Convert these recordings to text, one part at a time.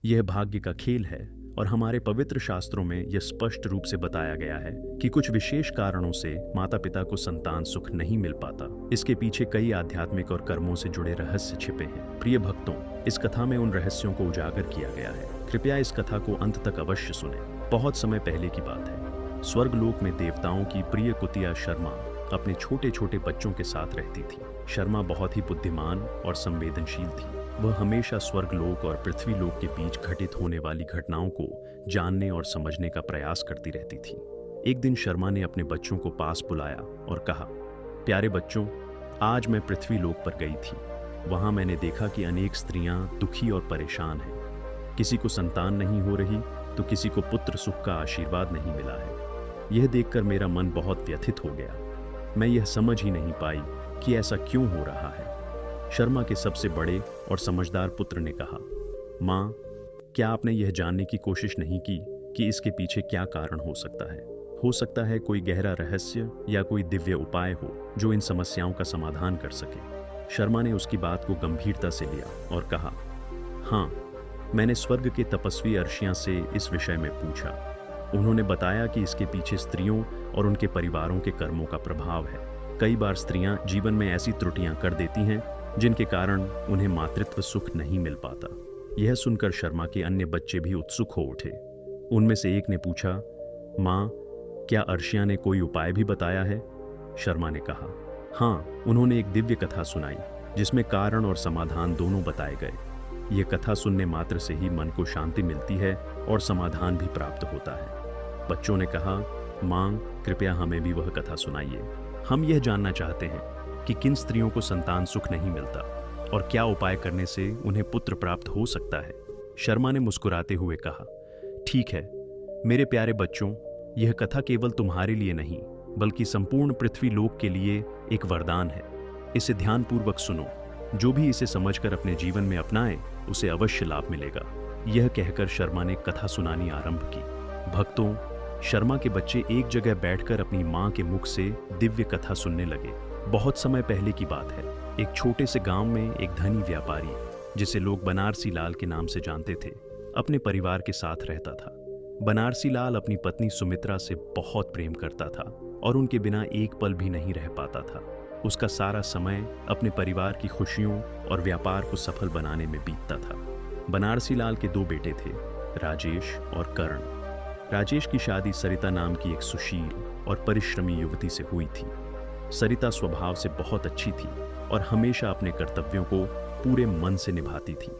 यह भाग्य का खेल है और हमारे पवित्र शास्त्रों में यह स्पष्ट रूप से बताया गया है कि कुछ विशेष कारणों से माता पिता को संतान सुख नहीं मिल पाता। इसके पीछे कई आध्यात्मिक और कर्मों से जुड़े रहस्य छिपे हैं। प्रिय भक्तों, इस कथा में उन रहस्यों को उजागर किया गया है। कृपया इस कथा को अंत तक अवश्य सुने। बहुत समय पहले की बात है। स्वर्गलोक में देवताओं की प्रिय कुतिया शर्मा अपने छोटे छोटे बच्चों के साथ रहती थी। शर्मा बहुत ही बुद्धिमान और संवेदनशील थी। वह हमेशा स्वर्गलोक और पृथ्वीलोक के बीच घटित होने वाली घटनाओं को जानने और समझने का प्रयास करती रहती थी। एक दिन शर्मा ने अपने बच्चों को पास बुलाया और कहा, प्यारे बच्चों, आज मैं पृथ्वीलोक पर गई थी। वहां मैंने देखा कि अनेक स्त्रियां दुखी और परेशान हैं। किसी को संतान नहीं हो रही तो किसी को पुत्र सुख का आशीर्वाद नहीं मिला है। यह देखकर मेरा मन बहुत व्यथित हो गया। मैं यह समझ ही नहीं पाई कि ऐसा क्यों हो रहा है। शर्मा के सबसे बड़े और समझदार पुत्र ने कहा, माँ, क्या आपने यह जानने की कोशिश नहीं की कि इसके पीछे क्या कारण हो सकता है? हो सकता है कोई गहरा रहस्य या कोई दिव्य उपाय हो जो इन समस्याओं का समाधान कर सके। शर्मा ने उसकी बात को गंभीरता से लिया और कहा, हाँ, मैंने स्वर्ग के तपस्वी अर्शियां से इस विषय में पूछा। उन्होंने बताया कि इसके पीछे स्त्रियों और उनके परिवारों के कर्मों का प्रभाव है। कई बार स्त्रियां जीवन में ऐसी त्रुटियां कर देती हैं जिनके कारण उन्हें मातृत्व सुख नहीं मिल पाता। यह सुनकर शर्मा के अन्य बच्चे भी उत्सुक हो उठे। उनमें से एक ने पूछा, माँ, क्या अर्शिया ने कोई उपाय भी बताया है? शर्मा ने कहा, हाँ, उन्होंने एक दिव्य कथा सुनाई जिसमें कारण और समाधान दोनों बताए गए। यह कथा सुनने मात्र से ही मन को शांति मिलती है और समाधान भी प्राप्त होता है। बच्चों ने कहा, माँ, कृपया हमें भी वह कथा सुनाइए। हम यह जानना चाहते हैं कि किन स्त्रियों को संतान सुख नहीं मिलता और क्या उपाय करने से उन्हें पुत्र प्राप्त हो सकता है। शर्मा ने मुस्कुराते हुए कहा, ठीक है मेरे प्यारे बच्चों, यह कथा केवल तुम्हारे लिए नहीं बल्कि संपूर्ण पृथ्वी लोक के लिए एक वरदान है। इसे ध्यानपूर्वक सुनो। जो भी इसे समझकर अपने जीवन में अपनाए उसे अवश्य लाभ मिलेगा। यह कहकर शर्मा ने कथा सुनानी आरंभ की। भक्तों, शर्मा के बच्चे एक जगह बैठकर अपनी माँ के मुख से दिव्य कथा सुनने लगे। बहुत समय पहले की बात है। एक छोटे से गांव में एक धनी व्यापारी, जिसे लोग बनारसी लाल के नाम से जानते थे, अपने परिवार के साथ रहता था। बनारसी लाल अपनी पत्नी सुमित्रा से बहुत प्रेम करता था और उनके बिना एक पल भी नहीं रह पाता था। उसका सारा समय अपने परिवार की खुशियों और व्यापार को सफल बनाने में बीतता था। बनारसी लाल के दो बेटे थे, राजेश और कर्ण। राजेश की शादी सरिता नाम की एक सुशील और परिश्रमी युवती से हुई थी। सरिता स्वभाव से बहुत अच्छी थी और हमेशा अपने कर्तव्यों को पूरे मन से निभाती थी।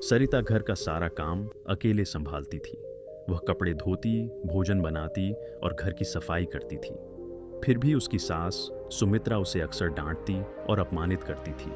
सरिता घर का सारा काम अकेले संभालती थी। वह कपड़े धोती, भोजन बनाती और घर की सफाई करती थी। फिर भी उसकी सास सुमित्रा उसे अक्सर डांटती और अपमानित करती थी।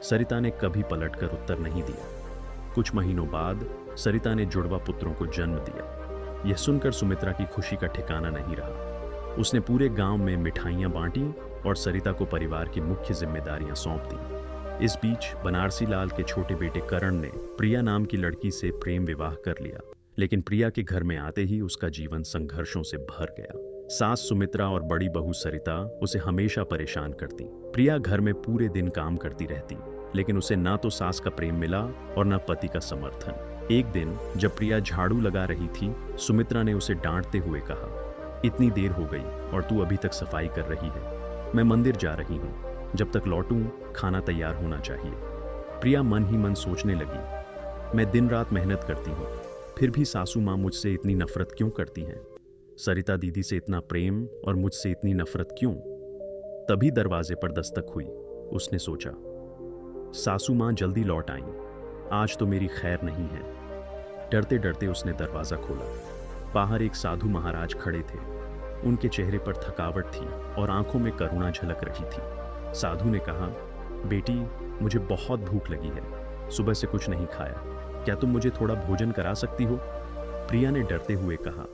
सरिता ने कभी पलटकर उत्तर नहीं दिया। कुछ महीनों बाद सरिता ने जुड़वा पुत्रों को जन्म दिया। यह सुनकर सुमित्रा की खुशी का ठिकाना नहीं रहा। उसने पूरे गांव में मिठाइयां बांटी और सरिता को परिवार की मुख्य जिम्मेदारियां सौंप दी। इस बीच बनारसी लाल के छोटे बेटे करण ने प्रिया नाम की लड़की से प्रेम विवाह कर लिया। लेकिन प्रिया के घर में आते ही उसका जीवन संघर्षों से भर गया। सास सुमित्रा और बड़ी बहू सरिता उसे हमेशा परेशान करती। प्रिया घर में पूरे दिन काम करती रहती, लेकिन उसे ना तो सास का प्रेम मिला और न पति का समर्थन। एक दिन जब प्रिया झाड़ू लगा रही थी, सुमित्रा ने उसे डांटते हुए कहा, इतनी देर हो गई और तू अभी तक सफाई कर रही है। मैं मंदिर जा रही हूँ, जब तक लौटूं खाना तैयार होना चाहिए। प्रिया मन ही मन सोचने लगी, मैं दिन रात मेहनत करती हूँ, फिर भी सासू माँ मुझसे इतनी नफरत क्यों करती हैं? सरिता दीदी से इतना प्रेम और मुझसे इतनी नफरत क्यों? तभी दरवाजे पर दस्तक हुई। उसने सोचा, सासू माँ जल्दी लौट आईं, आज तो मेरी खैर नहीं है। डरते डरते उसने दरवाजा खोला। बाहर एक साधु महाराज खड़े थे। उनके चेहरे पर थकावट थी और आंखों में करुणा झलक रही थी। साधु ने कहा, बेटी, मुझे बहुत भूख लगी है, सुबह से कुछ नहीं खाया, क्या तुम मुझे थोड़ा भोजन करा सकती हो? प्रिया ने डरते हुए कहा,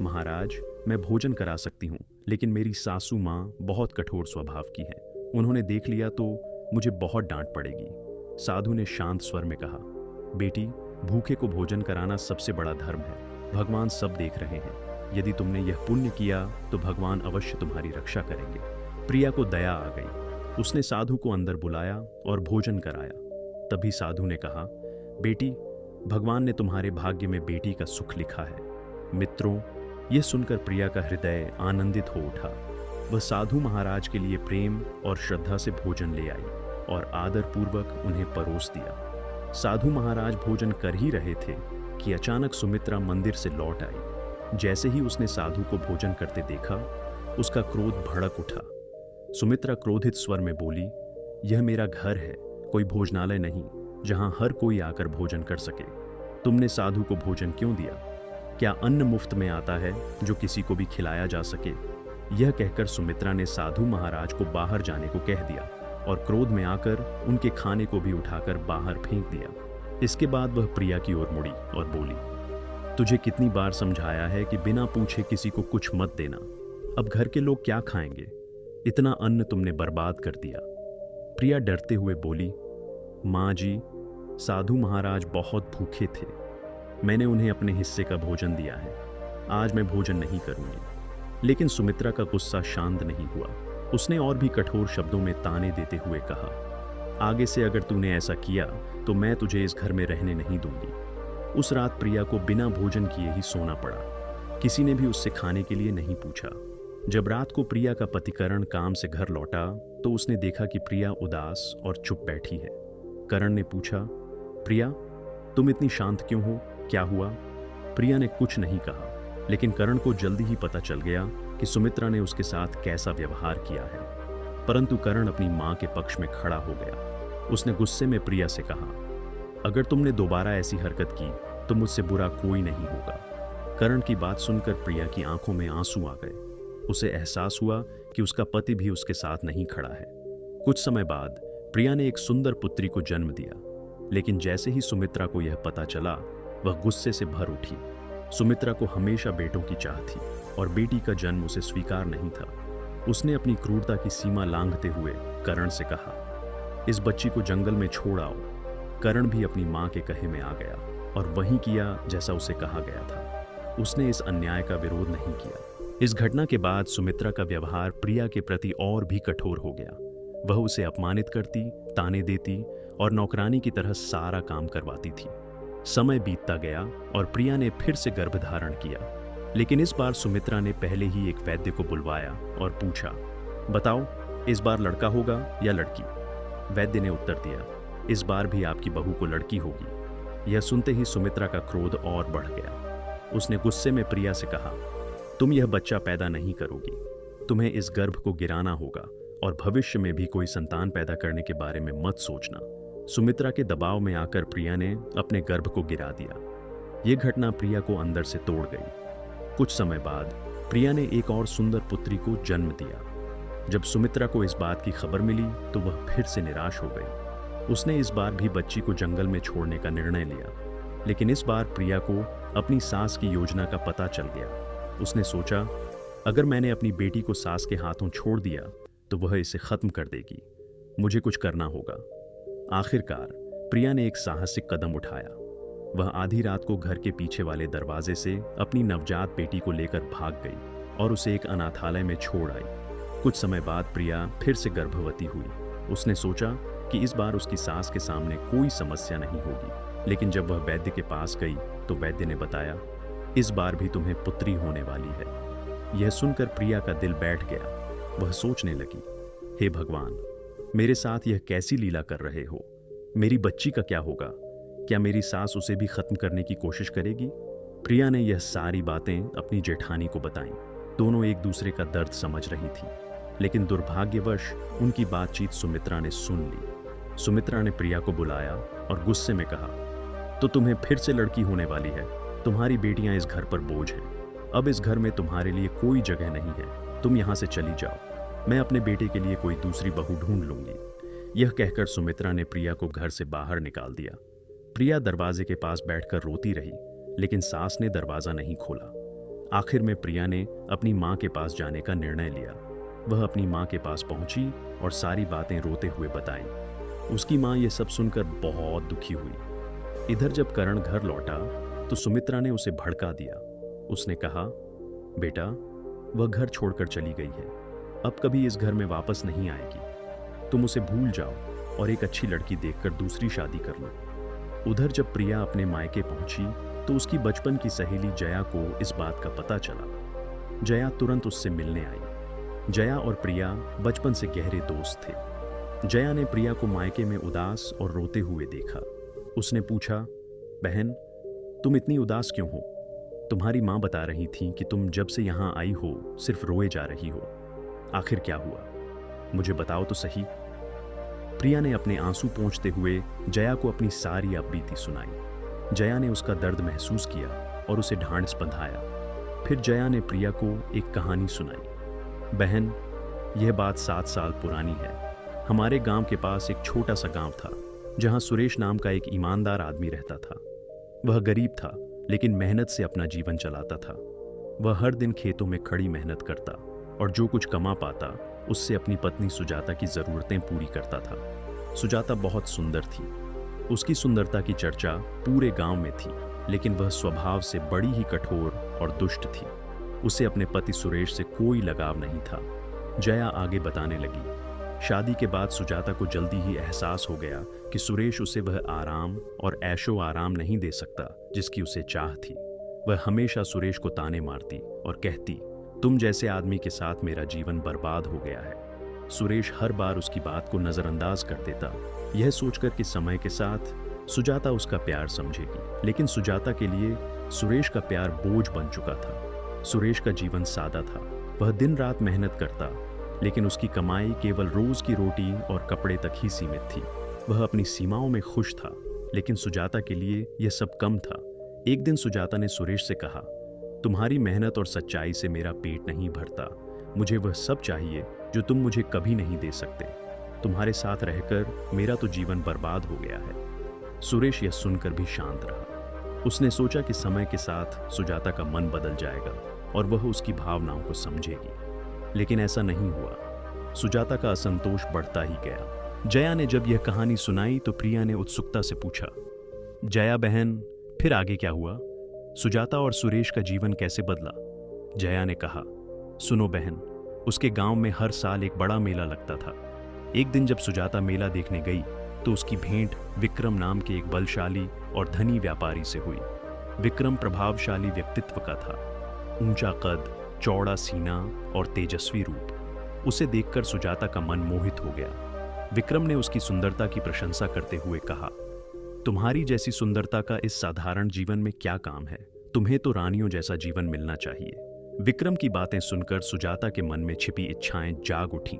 महाराज, मैं भोजन करा सकती हूँ, लेकिन मेरी सासू माँ बहुत कठोर स्वभाव की है। उन्होंने देख लिया तो मुझे बहुत डांट पड़ेगी। साधु ने शांत स्वर में कहा, बेटी, भूखे को भोजन कराना सबसे बड़ा धर्म है। भगवान सब देख रहे हैं। यदि तुमने यह पुण्य किया तो भगवान अवश्य तुम्हारी रक्षा करेंगे। प्रिया को दया आ गई। उसने साधु को अंदर बुलाया और भोजन कराया। तभी साधु ने कहा, बेटी, भगवान ने तुम्हारे भाग्य में बेटी का सुख लिखा है। मित्रों, यह सुनकर प्रिया का हृदय आनंदित हो उठा। वह साधु महाराज के लिए प्रेम और श्रद्धा से भोजन ले आई और आदर पूर्वक उन्हें परोस दिया। साधु महाराज भोजन कर ही रहे थे कि अचानक सुमित्रा मंदिर से लौट आई। जैसे ही उसने साधु को भोजन करते देखा, उसका क्रोध भड़क उठा। सुमित्रा क्रोधित स्वर में बोली, यह मेरा घर है, कोई भोजनालय नहीं जहां हर कोई आकर भोजन कर सके। तुमने साधु को भोजन क्यों दिया? क्या अन्न मुफ्त में आता है जो किसी को भी खिलाया जा सके? यह कहकर सुमित्रा ने साधु महाराज को बाहर जाने को कह दिया और क्रोध में आकर उनके खाने को भी उठाकर बाहर फेंक दिया। इसके बाद वह प्रिया की ओर मुड़ी और बोली, तुझे कितनी बार समझाया है कि बिना पूछे किसी को कुछ मत देना। अब घर के लोग क्या खाएंगे? इतना अन्न तुमने बर्बाद कर दिया। प्रिया डरते हुए बोली, माँ जी, साधु महाराज बहुत भूखे थे। मैंने उन्हें अपने हिस्से का भोजन दिया है। आज मैं भोजन नहीं करूंगी। लेकिन सुमित्रा का गुस्सा शांत नहीं हुआ। उसने और भी कठोर शब्दों में ताने देते हुए कहा, आगे से अगर तूने ऐसा किया तो मैं तुझे इस घर में रहने नहीं दूंगी। उस रात प्रिया को बिना भोजन किए ही सोना पड़ा। किसी ने भी उससे खाने के लिए नहीं पूछा। जब रात को प्रिया का पति करण काम से घर लौटा तो उसने देखा कि प्रिया उदास और चुप बैठी है। करण ने पूछा, प्रिया, तुम इतनी शांत क्यों हो? क्या हुआ? प्रिया ने कुछ नहीं कहा, लेकिन करण को जल्दी ही पता चल गया कि सुमित्रा ने उसके साथ कैसा व्यवहार किया है। परंतु करण अपनी मां के पक्ष में खड़ा हो गया। उसने गुस्से में प्रिया से कहा, अगर तुमने दोबारा ऐसी हरकत की तो मुझसे बुरा कोई नहीं होगा। करण की बात सुनकर प्रिया की आंखों में आंसू आ गए। उसे एहसास हुआ कि उसका पति भी उसके साथ नहीं खड़ा है। कुछ समय बाद प्रिया ने एक सुंदर पुत्री को जन्म दिया, लेकिन जैसे ही सुमित्रा को यह पता चला, वह गुस्से से भर उठी। सुमित्रा को हमेशा बेटों की चाह थी और बेटी का जन्म उसे स्वीकार नहीं था। उसने अपनी क्रूरता की सीमा लांघते हुए करण से कहा, इस बच्ची को जंगल में छोड़ आओ। करण भी अपनी मां के कहे में आ गया और वही किया जैसा उसे कहा गया था। उसने इस अन्याय का विरोध नहीं किया। इस घटना के बाद सुमित्रा का व्यवहार प्रिया के प्रति और भी कठोर हो गया। वह उसे अपमानित करती, ताने देती और नौकरानी की तरह सारा काम करवाती थी। समय बीतता गया और प्रिया ने फिर से गर्भधारण किया, लेकिन इस बार सुमित्रा ने पहले ही एक वैद्य को बुलवाया और पूछा, बताओ, इस बार लड़का होगा या लड़की? वैद्य ने उत्तर दिया, इस बार भी आपकी बहू को लड़की होगी। यह सुनते ही सुमित्रा का क्रोध और बढ़ गया। उसने गुस्से में प्रिया से कहा, तुम यह बच्चा पैदा नहीं करोगी। तुम्हें इस गर्भ को गिराना होगा और भविष्य में भी कोई संतान पैदा करने के बारे में मत सोचना। सुमित्रा के दबाव में आकर प्रिया ने अपने गर्भ को गिरा दिया। यह घटना प्रिया को अंदर से तोड़ गई। कुछ समय बाद प्रिया ने एक और सुंदर पुत्री को जन्म दिया। जब सुमित्रा को इस बात की खबर मिली तो वह फिर से निराश हो गई। उसने इस बार भी बच्ची को जंगल में छोड़ने का निर्णय लिया, लेकिन इस बार प्रिया को अपनी सास की योजना का पता चल गया। उसने सोचा, अगर मैंने अपनी बेटी को सास के हाथों छोड़ दिया तो वह इसे खत्म कर देगी। मुझे कुछ करना होगा। आखिरकार प्रिया ने एक साहसिक कदम उठाया। वह आधी रात को घर के पीछे वाले दरवाजे से अपनी नवजात बेटी को लेकर भाग गई और उसे एक अनाथालय में छोड़ आई। कुछ समय बाद प्रिया फिर से गर्भवती हुई। उसने सोचा कि इस बार उसकी सास के सामने कोई समस्या नहीं होगी, लेकिन जब वह वैद्य के पास गई तो वैद्य ने बताया, इस बार भी तुम्हें पुत्री होने वाली है। यह सुनकर प्रिया का दिल बैठ गया। वह सोचने लगी, हे भगवान, मेरे साथ यह कैसी लीला कर रहे हो? मेरी बच्ची का क्या होगा? क्या मेरी सास उसे भी खत्म करने की कोशिश करेगी? प्रिया ने यह सारी बातें अपनी जेठानी को बताईं। दोनों एक दूसरे का दर्द समझ रही थी, लेकिन दुर्भाग्यवश उनकी बातचीत सुमित्रा ने सुन ली। सुमित्रा ने प्रिया को बुलाया और गुस्से में कहा, तो तुम्हें फिर से लड़की होने वाली है। तुम्हारी बेटियां इस घर पर बोझ हैं। अब इस घर में तुम्हारे लिए कोई जगह नहीं है। तुम यहाँ से चली जाओ। मैं अपने बेटे के लिए कोई दूसरी बहू ढूंढ लूंगी। यह कहकर सुमित्रा ने प्रिया को घर से बाहर निकाल दिया। प्रिया दरवाजे के पास बैठकर रोती रही, लेकिन सास ने दरवाजा नहीं खोला। आखिर में प्रिया ने अपनी माँ के पास जाने का निर्णय लिया। वह अपनी माँ के पास पहुंची और सारी बातें रोते हुए बताई। उसकी माँ ये सब सुनकर बहुत दुखी हुई। इधर जब करण घर लौटा तो सुमित्रा ने उसे भड़का दिया। उसने कहा, बेटा, वह घर छोड़कर चली गई है। अब कभी इस घर में वापस नहीं आएगी। तुम उसे भूल जाओ और एक अच्छी लड़की देखकर दूसरी शादी कर लो। उधर जब प्रिया अपने मायके पहुंची तो उसकी बचपन की सहेली जया को इस बात का पता चला। जया तुरंत उससे मिलने आई। जया और प्रिया बचपन से गहरे दोस्त थे। जया ने प्रिया को मायके में उदास और रोते हुए देखा। उसने पूछा, बहन, तुम इतनी उदास क्यों हो? तुम्हारी माँ बता रही थी कि तुम जब से यहाँ आई हो सिर्फ रोए जा रही हो। आखिर क्या हुआ? मुझे बताओ तो सही। प्रिया ने अपने आंसू पोंछते हुए जया को अपनी सारी अपबीती सुनाई। जया ने उसका दर्द महसूस किया और उसे ढांढस बंधाया। फिर जया ने प्रिया को एक कहानी सुनाई। बहन, यह बात 7 साल पुरानी है। हमारे गांव के पास एक छोटा सा गांव था जहां सुरेश नाम का एक ईमानदार आदमी रहता था। वह गरीब था लेकिन मेहनत से अपना जीवन चलाता था। वह हर दिन खेतों में खड़ी मेहनत करता और जो कुछ कमा पाता उससे अपनी पत्नी सुजाता की ज़रूरतें पूरी करता था। सुजाता बहुत सुंदर थी। उसकी सुंदरता की चर्चा पूरे गांव में थी, लेकिन वह स्वभाव से बड़ी ही कठोर और दुष्ट थी। उसे अपने पति सुरेश से कोई लगाव नहीं था। जया आगे बताने लगी, शादी के बाद सुजाता को जल्दी ही एहसास हो गया कि सुरेश उसे वह आराम और ऐशो आराम नहीं दे सकता जिसकी उसे चाह थी। वह हमेशा सुरेश को ताने मारती और कहती, तुम जैसे आदमी के साथ मेरा जीवन बर्बाद हो गया है। सुरेश हर बार उसकी बात को नज़रअंदाज कर देता, यह सोचकर कि समय के साथ सुजाता उसका प्यार समझेगी। लेकिन सुजाता के लिए सुरेश का प्यार बोझ बन चुका था। सुरेश का जीवन सादा था। वह दिन रात मेहनत करता, लेकिन उसकी कमाई केवल रोज की रोटी और कपड़े तक ही सीमित थी। वह अपनी सीमाओं में खुश था, लेकिन सुजाता के लिए यह सब कम था। एक दिन सुजाता ने सुरेश से कहा, तुम्हारी मेहनत और सच्चाई से मेरा पेट नहीं भरता। मुझे वह सब चाहिए जो तुम मुझे कभी नहीं दे सकते। तुम्हारे साथ रहकर मेरा तो जीवन बर्बाद हो गया है। सुरेश यह सुनकर भी शांत रहा। उसने सोचा कि समय के साथ सुजाता का मन बदल जाएगा और वह उसकी भावनाओं को समझेगी, लेकिन ऐसा नहीं हुआ। सुजाता का असंतोष बढ़ता ही गया। जया ने जब यह कहानी सुनाई तो प्रिया ने उत्सुकता से पूछा, जया बहन, फिर आगे क्या हुआ? सुजाता और सुरेश का जीवन कैसे बदला? जया ने कहा, सुनो बहन, उसके गांव में हर साल एक बड़ा मेला लगता था। एक दिन जब सुजाता मेला देखने गई तो उसकी भेंट विक्रम नाम के एक बलशाली और धनी व्यापारी से हुई। विक्रम प्रभावशाली व्यक्तित्व का था। ऊंचा कद, चौड़ा सीना और तेजस्वी रूप। उसे देखकर सुजाता का मन मोहित हो गया। विक्रम ने उसकी सुंदरता की प्रशंसा करते हुए कहा, तुम्हारी जैसी सुंदरता का इस साधारण जीवन में क्या काम है? तुम्हें तो रानियों जैसा जीवन मिलना चाहिए। विक्रम की बातें सुनकर सुजाता के मन में छिपी इच्छाएं जाग उठीं।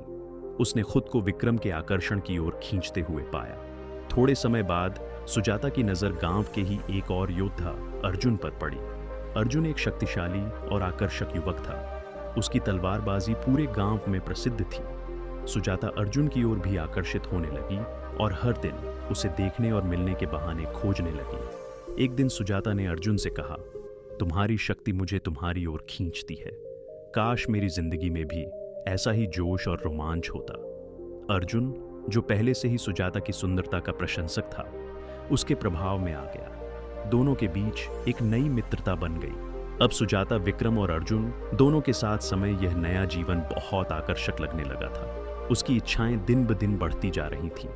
उसने खुद को विक्रम के आकर्षण की ओर खींचते हुए पाया। थोड़े समय बाद सुजाता की नजर गांव के ही एक और योद्धा अर्जुन पर पड़ी। अर्जुन एक शक्तिशाली और आकर्षक युवक था। उसकी तलवारबाजी पूरे गांव में प्रसिद्ध थी। सुजाता अर्जुन की ओर भी आकर्षित होने लगी और हर दिन उसे देखने और मिलने के बहाने खोजने लगी। एक दिन सुजाता ने अर्जुन से कहा, तुम्हारी शक्ति मुझे तुम्हारी ओर खींचती है। काश मेरी जिंदगी में भी ऐसा ही जोश और रोमांच होता। अर्जुन, जो पहले से ही सुजाता की सुंदरता का प्रशंसक था, उसके प्रभाव में आ गया। दोनों के बीच एक नई मित्रता बन गई। अब सुजाता, विक्रम और अर्जुन दोनों के साथ समय यह नया जीवन बहुत आकर्षक लगने लगा था। उसकी इच्छाएं दिन ब दिन बढ़ती जा रही थीं।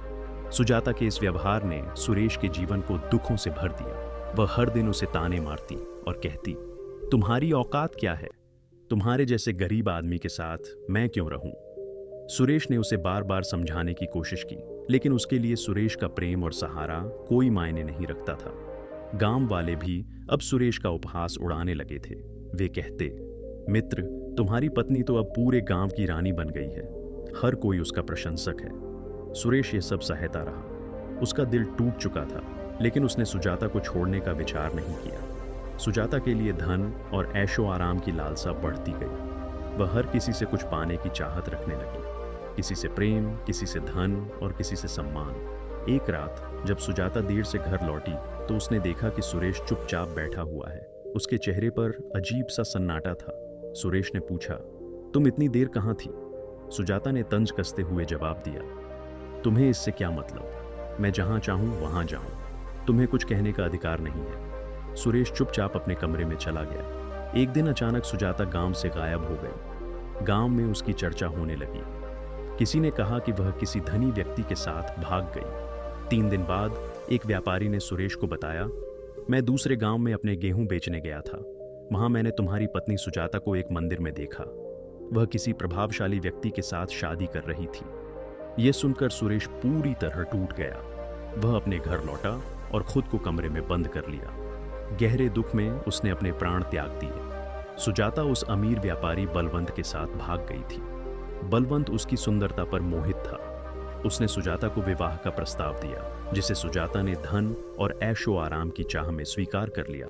सुजाता के इस व्यवहार ने सुरेश के जीवन को दुखों से भर दिया। वह हर दिन उसे ताने मारती और कहती, तुम्हारी औकात क्या है? तुम्हारे जैसे गरीब आदमी के साथ मैं क्यों रहूं? सुरेश ने उसे बार बार समझाने की कोशिश की, लेकिन उसके लिए सुरेश का प्रेम और सहारा कोई मायने नहीं रखता था। गांव वाले भी अब सुरेश का उपहास उड़ाने लगे थे। वे कहते, मित्र, तुम्हारी पत्नी तो अब पूरे गांव की रानी बन गई है। हर कोई उसका प्रशंसक है। सुरेश ये सब सहता रहा। उसका दिल टूट चुका था, लेकिन उसने सुजाता को छोड़ने का विचार नहीं किया। सुजाता के लिए धन और ऐशो आराम की लालसा बढ़ती गई। वह हर किसी से कुछ पाने की चाहत रखने लगी, किसी से प्रेम, किसी से धन और किसी से सम्मान। एक रात जब सुजाता देर से घर लौटी तो उसने देखा कि सुरेश चुपचाप बैठा हुआ है। उसके चेहरे पर अजीब सा सन्नाटा था। सुरेश ने पूछा, तुम इतनी देर कहाँ थी? सुजाता ने तंज कसते हुए जवाब दिया, तुम्हें इससे क्या मतलब? मैं जहाँ चाहूँ वहाँ जाऊँ। तुम्हें कुछ कहने का अधिकार नहीं है। सुरेश चुपचाप अपने कमरे में चला गया। एक दिन अचानक सुजाता गांव से गायब हो गई। गांव में उसकी चर्चा होने लगी। किसी ने कहा कि वह किसी धनी व्यक्ति के साथ भाग गई। 3 दिन बाद एक व्यापारी ने सुरेश को बताया, मैं दूसरे गांव में अपने गेहूं बेचने गया था। वहां मैंने तुम्हारी पत्नी सुजाता को एक मंदिर में देखा। वह किसी प्रभावशाली व्यक्ति के साथ शादी कर रही थी। यह सुनकर सुरेश पूरी तरह टूट गया। वह अपने घर लौटा और खुद को कमरे में बंद कर लिया। गहरे दुख में उसने अपने प्राण त्याग दिए। सुजाता उस अमीर व्यापारी बलवंत के साथ भाग गई थी। बलवंत उसकी सुंदरता पर मोहित था। उसने सुजाता को विवाह का प्रस्ताव दिया, जिसे सुजाता ने धन और ऐशो आराम की चाह में स्वीकार कर लिया।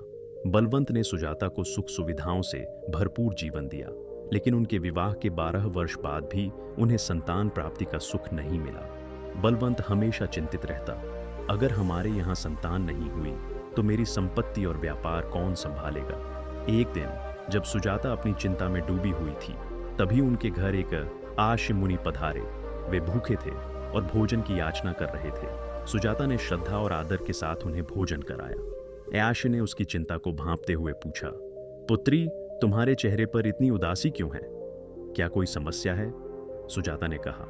बलवंत ने सुजाता को सुख सुविधाओं से भरपूर जीवन दिया, लेकिन उनके विवाह के 12 वर्ष बाद भी उन्हें संतान प्राप्ति का सुख नहीं मिला। बलवंत हमेशा चिंतित रहता, अगर हमारे यहाँ संतान नहीं हुई तो मेरी संपत्ति और व्यापार कौन संभालेगा। एक दिन जब सुजाता अपनी चिंता में डूबी हुई थी, तभी उनके घर एक आश मुनि पधारे। वे भूखे थे और भोजन की याचना कर रहे थे। सुजाता ने श्रद्धा और आदर के साथ उन्हें भोजन कराया। आश ने उसकी चिंता को भांपते हुए पूछा, पुत्री, तुम्हारे चेहरे पर इतनी उदासी क्यों है? क्या कोई समस्या है? सुजाता ने कहा,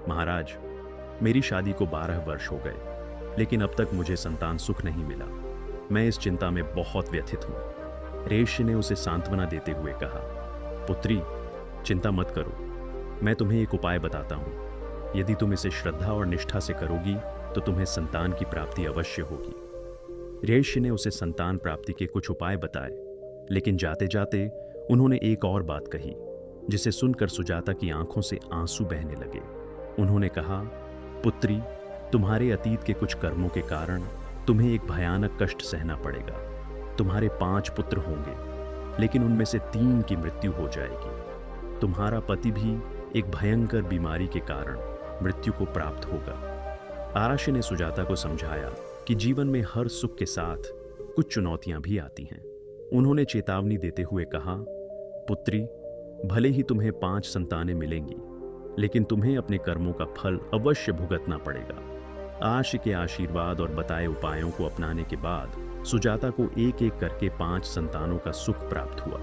महाराज, मेरी शादी को 12 वर्ष हो गए, लेकिन अब तक मुझे संतान सुख नहीं मिला। मैं इस चिंता में बहुत व्यथित हूं। ऋषि ने उसे सांत्वना देते हुए कहा, पुत्री, चिंता मत करो, मैं तुम्हें एक उपाय बताता हूं। यदि तुम इसे श्रद्धा और निष्ठा से करोगी तो तुम्हें संतान की प्राप्ति अवश्य होगी। ऋषि ने उसे संतान प्राप्ति के कुछ उपाय बताए, लेकिन जाते जाते उन्होंने एक और बात कही, जिसे सुनकर सुजाता की आंखों से आंसू बहने लगे। उन्होंने कहा, पुत्री, तुम्हारे अतीत के कुछ कर्मों के कारण तुम्हें एक भयानक कष्ट सहना पड़ेगा। तुम्हारे 5 पुत्र होंगे, लेकिन उनमें से 3 की मृत्यु हो जाएगी। तुम्हारा पति भी एक भयंकर बीमारी के कारण मृत्यु को प्राप्त होगा। आराशी ने सुजाता को समझाया कि जीवन में हर सुख के साथ कुछ चुनौतियां भी आती हैं। उन्होंने चेतावनी देते हुए कहा, पुत्री, भले ही तुम्हें 5 संतानें मिलेंगी, लेकिन तुम्हें अपने कर्मों का फल अवश्य भुगतना पड़ेगा। आश के आशीर्वाद और बताए उपायों को अपनाने के बाद सुजाता को एक एक करके 5 संतानों का सुख प्राप्त हुआ।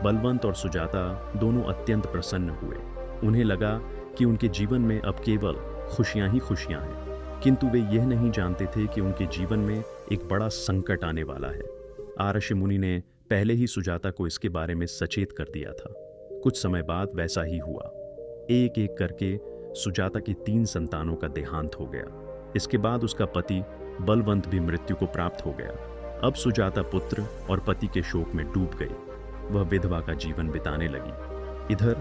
बलवंत और सुजाता दोनों अत्यंत प्रसन्न हुए। उन्हें लगा कि उनके जीवन में अब केवल खुशियां ही खुशियां हैं, किंतु वे यह नहीं जानते थे कि उनके जीवन में एक बड़ा संकट आने वाला है। आरष मुनि ने पहले ही सुजाता को इसके बारे में सचेत कर दिया था। कुछ समय बाद वैसा ही हुआ। एक एक करके सुजाता की 3 संतानों का देहांत हो गया। इसके बाद उसका पति बलवंत भी मृत्यु को प्राप्त हो गया। अब सुजाता पुत्र और पति के शोक में डूब गई। वह विधवा का जीवन बिताने लगी। इधर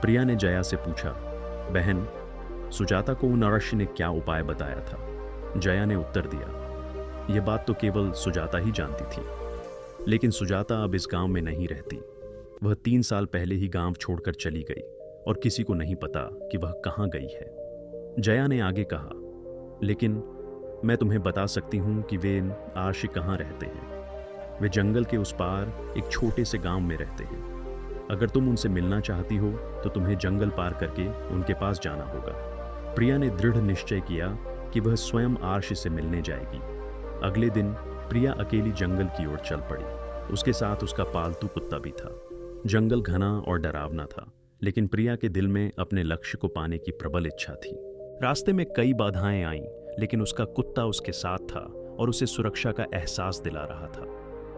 प्रिया ने जया से पूछा, बहन, सुजाता को उन अरश्य ने क्या उपाय बताया था? जया ने उत्तर दिया, यह बात तो केवल सुजाता ही जानती थी, लेकिन सुजाता अब इस गांव में नहीं रहती। वह 3 साल पहले ही गांव छोड़कर चली गई और किसी को नहीं पता कि वह कहाँ गई है। जया ने आगे कहा, लेकिन मैं तुम्हें बता सकती हूँ कि वे आशी कहाँ रहते हैं। वे जंगल के उस पार एक छोटे से गांव में रहते हैं। अगर तुम उनसे मिलना चाहती हो तो तुम्हें जंगल पार करके उनके पास जाना होगा। प्रिया ने दृढ़ निश्चय किया कि वह स्वयं आर्ष से मिलने जाएगी। अगले दिन प्रिया अकेली जंगल की ओर चल पड़ी। उसके साथ उसका पालतू कुत्ता भी था। जंगल घना और डरावना था, लेकिन प्रिया के दिल में अपने लक्ष्य को पाने की प्रबल इच्छा थी। रास्ते में कई बाधाएं आईं, लेकिन उसका कुत्ता उसके साथ था और उसे सुरक्षा का एहसास दिला रहा था।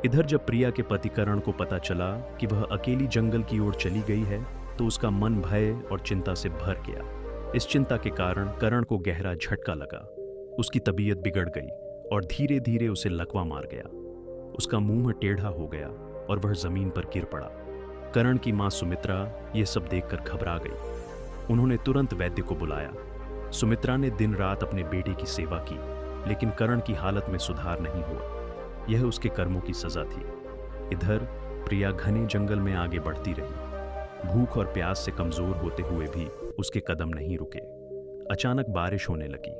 इधर जब प्रिया के पति करण को पता चला कि वह अकेली जंगल की ओर चली गई है, तो उसका मन भय और चिंता से भर गया। इस चिंता के कारण करण को गहरा झटका लगा। उसकी तबीयत बिगड़ गई और धीरे धीरे उसे लकवा मार गया। उसका मुंह टेढ़ा हो गया और वह जमीन पर गिर पड़ा। करण की मां सुमित्रा ये सब देखकर घबरा गई। उन्होंने तुरंत वैद्य को बुलाया। सुमित्रा ने दिन रात अपने बेटे की सेवा की, लेकिन करण की हालत में सुधार नहीं हुआ। यह उसके कर्मों की सजा थी। इधर प्रिया घने जंगल में आगे बढ़ती रही। भूख और प्यास से कमजोर होते हुए भी उसके कदम नहीं रुके। अचानक बारिश होने लगी।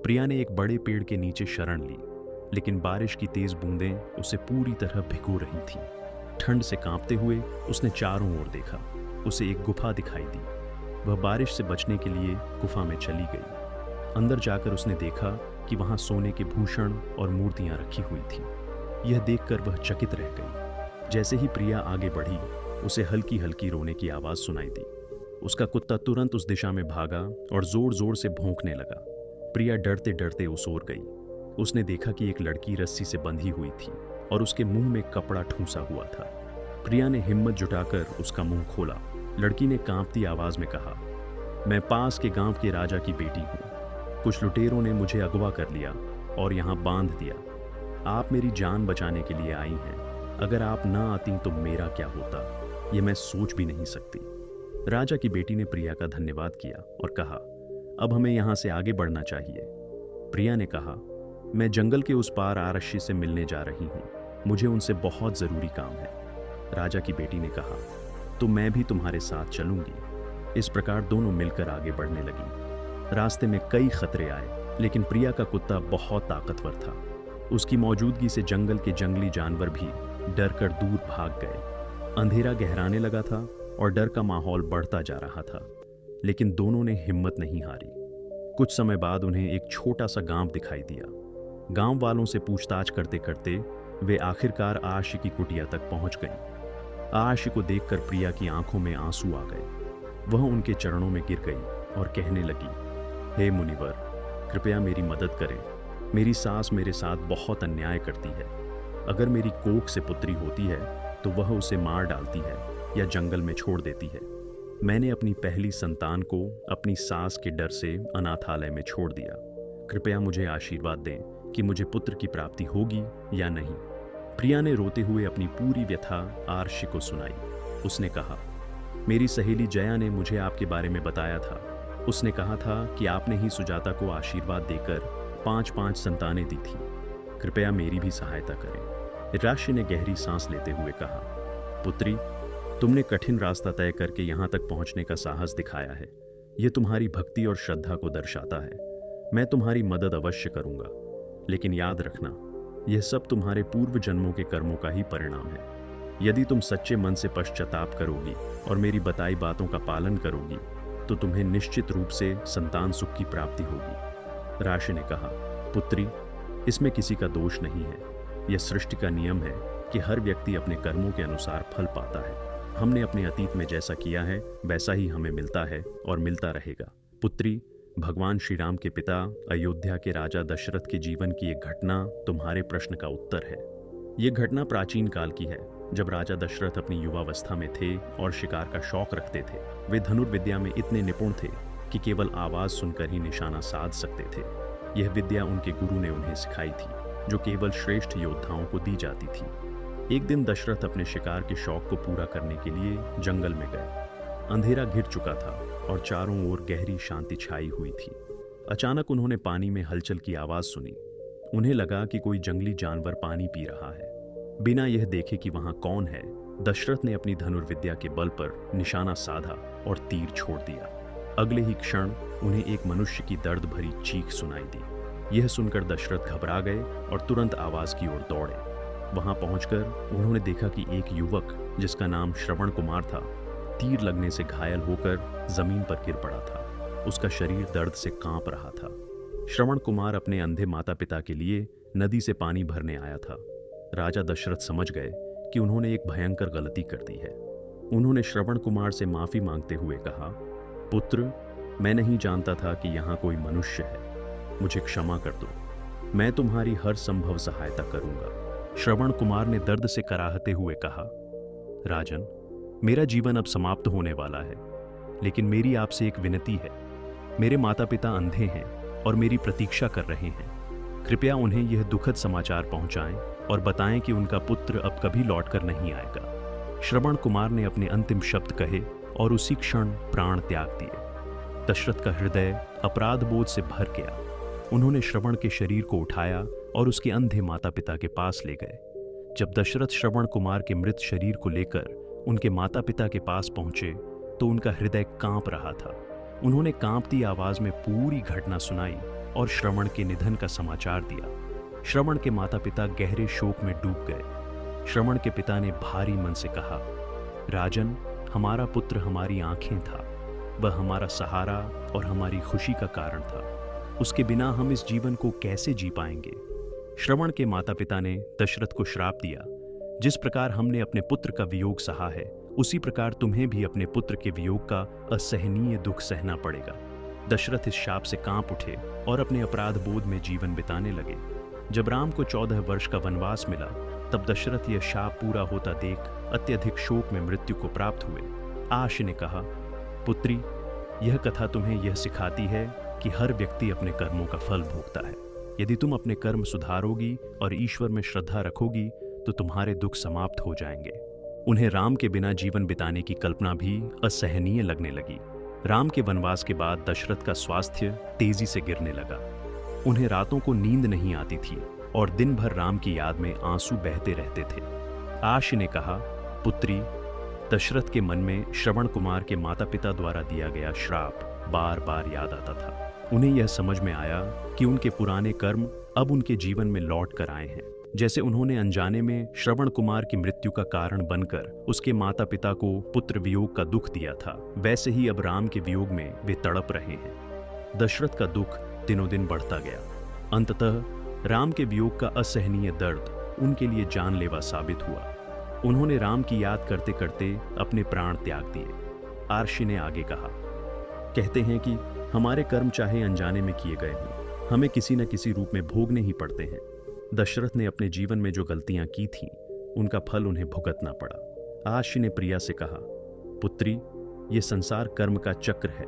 प्रिया ने एक बड़े पेड़ के नीचे शरण ली, लेकिन बारिश की तेज बूंदें उसे पूरी तरह भिगो रही थीं। ठंड से कांपते हुए उसने चारों ओर देखा। उसे एक गुफा दिखाई दी। वह बारिश से बचने के लिए गुफा में चली गई। अंदर जाकर उसने देखा कि वहां सोने के भूषण और मूर्तियां रखी हुई थीं। यह देखकर वह चकित रह गई। जैसे ही प्रिया आगे बढ़ी, उसे हल्की हल्की रोने की आवाज सुनाई दी। उसका कुत्ता तुरंत उस दिशा में भागा और जोर जोर से भौंकने लगा। प्रिया डरते डरते उस ओर गई। उसने देखा कि एक लड़की रस्सी से बंधी हुई थी और उसके मुंह में कपड़ा ठूंसा हुआ था। प्रिया ने हिम्मत जुटाकर उसका मुंह खोला। लड़की ने कांपती आवाज में कहा, मैं पास के गांव के राजा की बेटी हूं। कुछ लुटेरों ने मुझे अगवा कर लिया और यहाँ बांध दिया। आप मेरी जान बचाने के लिए आई हैं। अगर आप ना आती तो मेरा क्या होता, ये मैं सोच भी नहीं सकती। राजा की बेटी ने प्रिया का धन्यवाद किया और कहा, अब हमें यहाँ से आगे बढ़ना चाहिए। प्रिया ने कहा, मैं जंगल के उस पार आरक्षी से मिलने जा रही हूँ। मुझे उनसे बहुत ज़रूरी काम है। राजा की बेटी ने कहा, तो मैं भी तुम्हारे साथ चलूंगी। इस प्रकार दोनों मिलकर आगे बढ़ने लगी। रास्ते में कई खतरे आए, लेकिन प्रिया का कुत्ता बहुत ताकतवर था। उसकी मौजूदगी से जंगल के जंगली जानवर भी डर कर दूर भाग गए। अंधेरा गहराने लगा था और डर का माहौल बढ़ता जा रहा था, लेकिन दोनों ने हिम्मत नहीं हारी। कुछ समय बाद उन्हें एक छोटा सा गांव दिखाई दिया। गांव वालों से पूछताछ करते करते वे आखिरकार आशी की कुटिया तक पहुंच गईं। आशी को देखकर प्रिया की आंखों में आंसू आ गए। वह उनके चरणों में गिर गई और कहने लगी, हे मुनिवर, कृपया मेरी मदद करें। मेरी सास मेरे साथ बहुत अन्याय करती है। अगर मेरी कोख से पुत्री होती है तो वह उसे मार डालती है या जंगल में छोड़ देती है। मैंने अपनी पहली संतान को अपनी सास के डर से अनाथालय में छोड़ दिया। कृपया मुझे आशीर्वाद दें कि मुझे पुत्र की प्राप्ति होगी या नहीं। प्रिया ने रोते हुए अपनी पूरी व्यथा आर्षि को सुनाई। उसने कहा, मेरी सहेली जया ने मुझे आपके बारे में बताया था। उसने कहा था कि आपने ही सुजाता को आशीर्वाद देकर 5-5 संतानें दी थी। कृपया मेरी भी सहायता करें। राशि ने गहरी सांस लेते हुए कहा, पुत्री, तुमने कठिन रास्ता तय करके यहाँ तक पहुँचने का साहस दिखाया है। यह तुम्हारी भक्ति और श्रद्धा को दर्शाता है। मैं तुम्हारी मदद अवश्य करूँगा, लेकिन याद रखना, यह सब तुम्हारे पूर्व जन्मों के कर्मों का ही परिणाम है। यदि तुम सच्चे मन से पश्चाताप करोगी और मेरी बताई बातों का पालन करोगी तो तुम्हें निश्चित रूप से संतान सुख की प्राप्ति होगी। राशि ने कहा, पुत्री, इसमें किसी का दोष नहीं है। यह सृष्टि का नियम है कि हर व्यक्ति अपने कर्मों के अनुसार फल पाता है। हमने अपने अतीत में जैसा किया है वैसा ही हमें मिलता है और मिलता रहेगा। पुत्री, भगवान श्री राम के पिता अयोध्या के राजा दशरथ के जीवन की एक घटना तुम्हारे प्रश्न का उत्तर है। ये घटना प्राचीन काल की है, जब राजा दशरथ अपनी युवावस्था में थे और शिकार का शौक रखते थे। वे धनुर्विद्या में इतने निपुण थे कि केवल आवाज सुनकर ही निशाना साध सकते थे। यह विद्या उनके गुरु ने उन्हें सिखाई थी, जो केवल श्रेष्ठ योद्धाओं को दी जाती थी। एक दिन दशरथ अपने शिकार के शौक को पूरा करने के लिए जंगल में गए। अंधेरा घिर चुका था और चारों ओर गहरी शांति छाई हुई थी। अचानक उन्होंने पानी में हलचल की आवाज सुनी। उन्हें लगा कि कोई जंगली जानवर पानी पी रहा है। बिना यह देखे कि वहां कौन है, दशरथ ने अपनी धनुर्विद्या के बल पर निशाना साधा और तीर छोड़ दिया। अगले ही क्षण उन्हें एक मनुष्य की दर्द भरी चीख सुनाई दी। यह सुनकर दशरथ घबरा गए और तुरंत आवाज की ओर दौड़े। वहां पहुंचकर उन्होंने देखा कि एक युवक, जिसका नाम श्रवण कुमार था, तीर लगने से घायल होकर जमीन पर गिर पड़ा था। उसका शरीर दर्द से कांप रहा था। श्रवण कुमार अपने अंधे माता पिता के लिए नदी से पानी भरने आया था। राजा दशरथ समझ गए कि उन्होंने एक भयंकर गलती कर दी है। उन्होंने श्रवण कुमार से माफी मांगते हुए कहा, पुत्र, मैं नहीं जानता था कि यहाँ कोई मनुष्य है। मुझे क्षमा कर दो। मैं तुम्हारी हर संभव सहायता करूंगा। श्रवण कुमार ने दर्द से कराहते हुए कहा, राजन, मेरा जीवन अब समाप्त होने वाला है, लेकिन मेरी आपसे एक विनती है। मेरे माता पिता अंधे हैं और मेरी प्रतीक्षा कर रहे हैं। कृपया उन्हें यह दुखद समाचार पहुंचाएं और बताएं कि उनका पुत्र अब कभी लौटकर नहीं आएगा। श्रवण कुमार ने अपने अंतिम शब्द कहे और उसी क्षण प्राण त्याग दिए। दशरथ का हृदय अपराध बोध से भर गया। उन्होंने श्रवण के शरीर को उठाया और उसके अंधे माता पिता के पास ले गए। जब दशरथ श्रवण कुमार के मृत शरीर को लेकर उनके माता पिता के पास पहुंचे तो उनका हृदय कांप रहा था। उन्होंने कांपती आवाज में पूरी घटना सुनाई और श्रवण के निधन का समाचार दिया। श्रवण के माता पिता गहरे शोक में डूब गए। श्रवण के पिता ने भारी मन से कहा, राजन, हमारा पुत्र हमारी आंखें था। वह हमारा सहारा और हमारी खुशी का कारण था। उसके बिना हम इस जीवन को कैसे जी पाएंगे। श्रवण के माता पिता ने दशरथ को श्राप दिया, जिस प्रकार हमने अपने पुत्र का वियोग सहा है, उसी प्रकार तुम्हें भी अपने पुत्र के वियोग का असहनीय दुख सहना पड़ेगा। दशरथ इस शाप से कांप उठे और अपने अपराध बोध में जीवन बिताने लगे। जब राम को 14 वर्ष का वनवास मिला, तब दशरथ यह शाप पूरा होता देख अत्यधिक शोक में मृत्यु को प्राप्त हुए। आश ने कहा, पुत्री, यह कथा तुम्हें यह सिखाती है कि हर व्यक्ति अपने कर्मों का फल भोगता है। यदि तुम अपने कर्म सुधारोगी और ईश्वर में श्रद्धा रखोगी तो तुम्हारे दुख समाप्त हो जाएंगे। उन्हें राम के बिना जीवन बिताने की कल्पना भी असहनीय लगने लगी। राम के वनवास के बाद दशरथ का स्वास्थ्य तेजी से गिरने लगा। उन्हें रातों को नींद नहीं आती थी और दिन भर राम की याद में आंसू बहते रहते थे। आश ने कहा, पुत्री, दशरथ के मन में श्रवण कुमार के माता पिता द्वारा दिया गया श्राप बार बार याद आता था। उन्हें यह समझ में आया कि उनके पुराने कर्म अब उनके जीवन में लौट कर आए हैं। जैसे उन्होंने अनजाने में श्रवण कुमार की मृत्यु का कारण बनकर उसके माता पिता को पुत्र वियोग का दुख दिया था, वैसे ही अब राम के वियोग में वे तड़प रहे हैं। दशरथ का दुख दिनों दिन बढ़ता गया। अंततः राम के वियोग का असहनीय दर्द उनके लिए जानलेवा साबित हुआ। उन्होंने राम की याद करते करते अपने प्राण त्याग दिए। आर्षि ने आगे कहा, कहते हैं कि हमारे कर्म चाहे अनजाने में किए गए हों, हमें किसी न किसी रूप में भोगने ही पड़ते हैं। दशरथ ने अपने जीवन में जो गलतियां की थीं, उनका फल उन्हें भुगतना पड़ा। आर्षि ने प्रिया से कहा, पुत्री, ये संसार कर्म का चक्र है।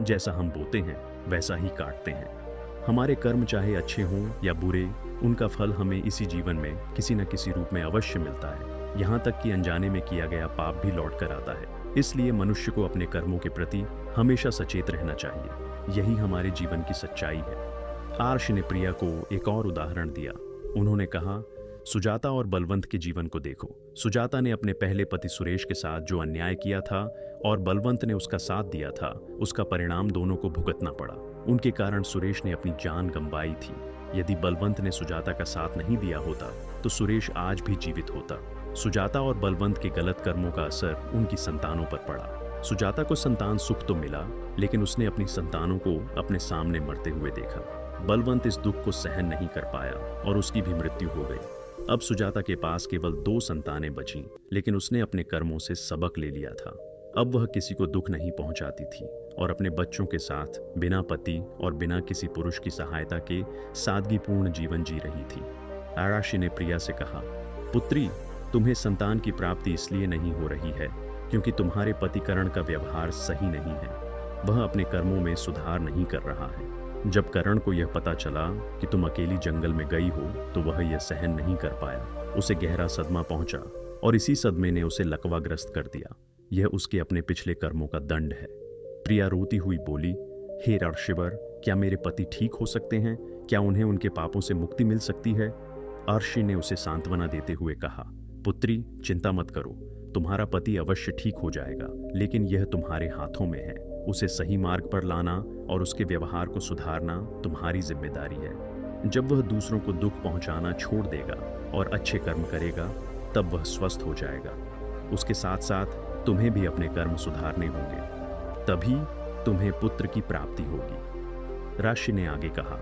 जैसा हम बोते हैं वैसा ही काटते हैं। हमारे कर्म चाहे अच्छे हों या बुरे, उनका फल हमें इसी जीवन में किसी न किसी रूप में अवश्य मिलता है। यहाँ तक कि अनजाने में किया गया पाप भी लौट कर आता है। इसलिए मनुष्य को अपने कर्मों के प्रति हमेशा सचेत रहना चाहिए। यही हमारे जीवन की सच्चाई है। आर्ष ने प्रिया को एक और उदाहरण दिया। उन्होंने कहा, सुजाता और बलवंत के जीवन को देखो। सुजाता ने अपने पहले पति सुरेश के साथ जो अन्याय किया था और बलवंत ने उसका साथ दिया था, उसका परिणाम दोनों को भुगतना पड़ा। उनके कारण सुरेश ने अपनी जान गंवाई थी। यदि बलवंत ने सुजाता का साथ नहीं दिया होता तो सुरेश आज भी जीवित होता। सुजाता और बलवंत के गलत कर्मों का असर उनकी संतानों पर पड़ा। सुजाता को संतान सुख तो मिला, लेकिन उसने अपनी संतानों को अपने सामने मरते हुए देखा। बलवंत इस दुख को सहन नहीं कर पाया और उसकी भी मृत्यु हो गई। अब सुजाता के पास केवल 2 संतानें बचीं, लेकिन उसने अपने कर्मों से सबक ले लिया था। अब वह किसी को दुख नहीं पहुंचाती थी और अपने बच्चों के साथ बिना पति और बिना किसी पुरुष की सहायता के सादगीपूर्ण जीवन जी रही थी। आराशी ने प्रिया से कहा, पुत्री, तुम्हें संतान की प्राप्ति इसलिए नहीं हो रही है क्योंकि तुम्हारे पति करण का व्यवहार सही नहीं है। वह अपने कर्मों में सुधार नहीं कर रहा है। जब करण को यह पता चला कि तुम अकेली जंगल में गई हो तो वह यह सहन नहीं कर पाया। उसे गहरा सदमा पहुंचा और इसी सदमे ने उसे लकवाग्रस्त कर दिया। यह उसके अपने पिछले कर्मों का दंड है। प्रिया रोती हुई बोली, हे ऋषिवर, क्या मेरे पति ठीक हो सकते हैं? क्या उन्हें उनके पापों से मुक्ति मिल सकती है? अर्षि ने उसे सांत्वना देते हुए कहा, पुत्री, चिंता मत करो, तुम्हारा पति अवश्य ठीक हो जाएगा, लेकिन यह तुम्हारे हाथों में है। उसे सही मार्ग पर लाना और उसके व्यवहार को सुधारना तुम्हारी जिम्मेदारी है। जब वह दूसरों को दुख पहुंचाना छोड़ देगा और अच्छे कर्म करेगा, तब वह स्वस्थ हो जाएगा। उसके साथ साथ तुम्हें भी अपने कर्म सुधारने होंगे, तभी तुम्हें पुत्र की प्राप्ति होगी। ऋषि ने आगे कहा,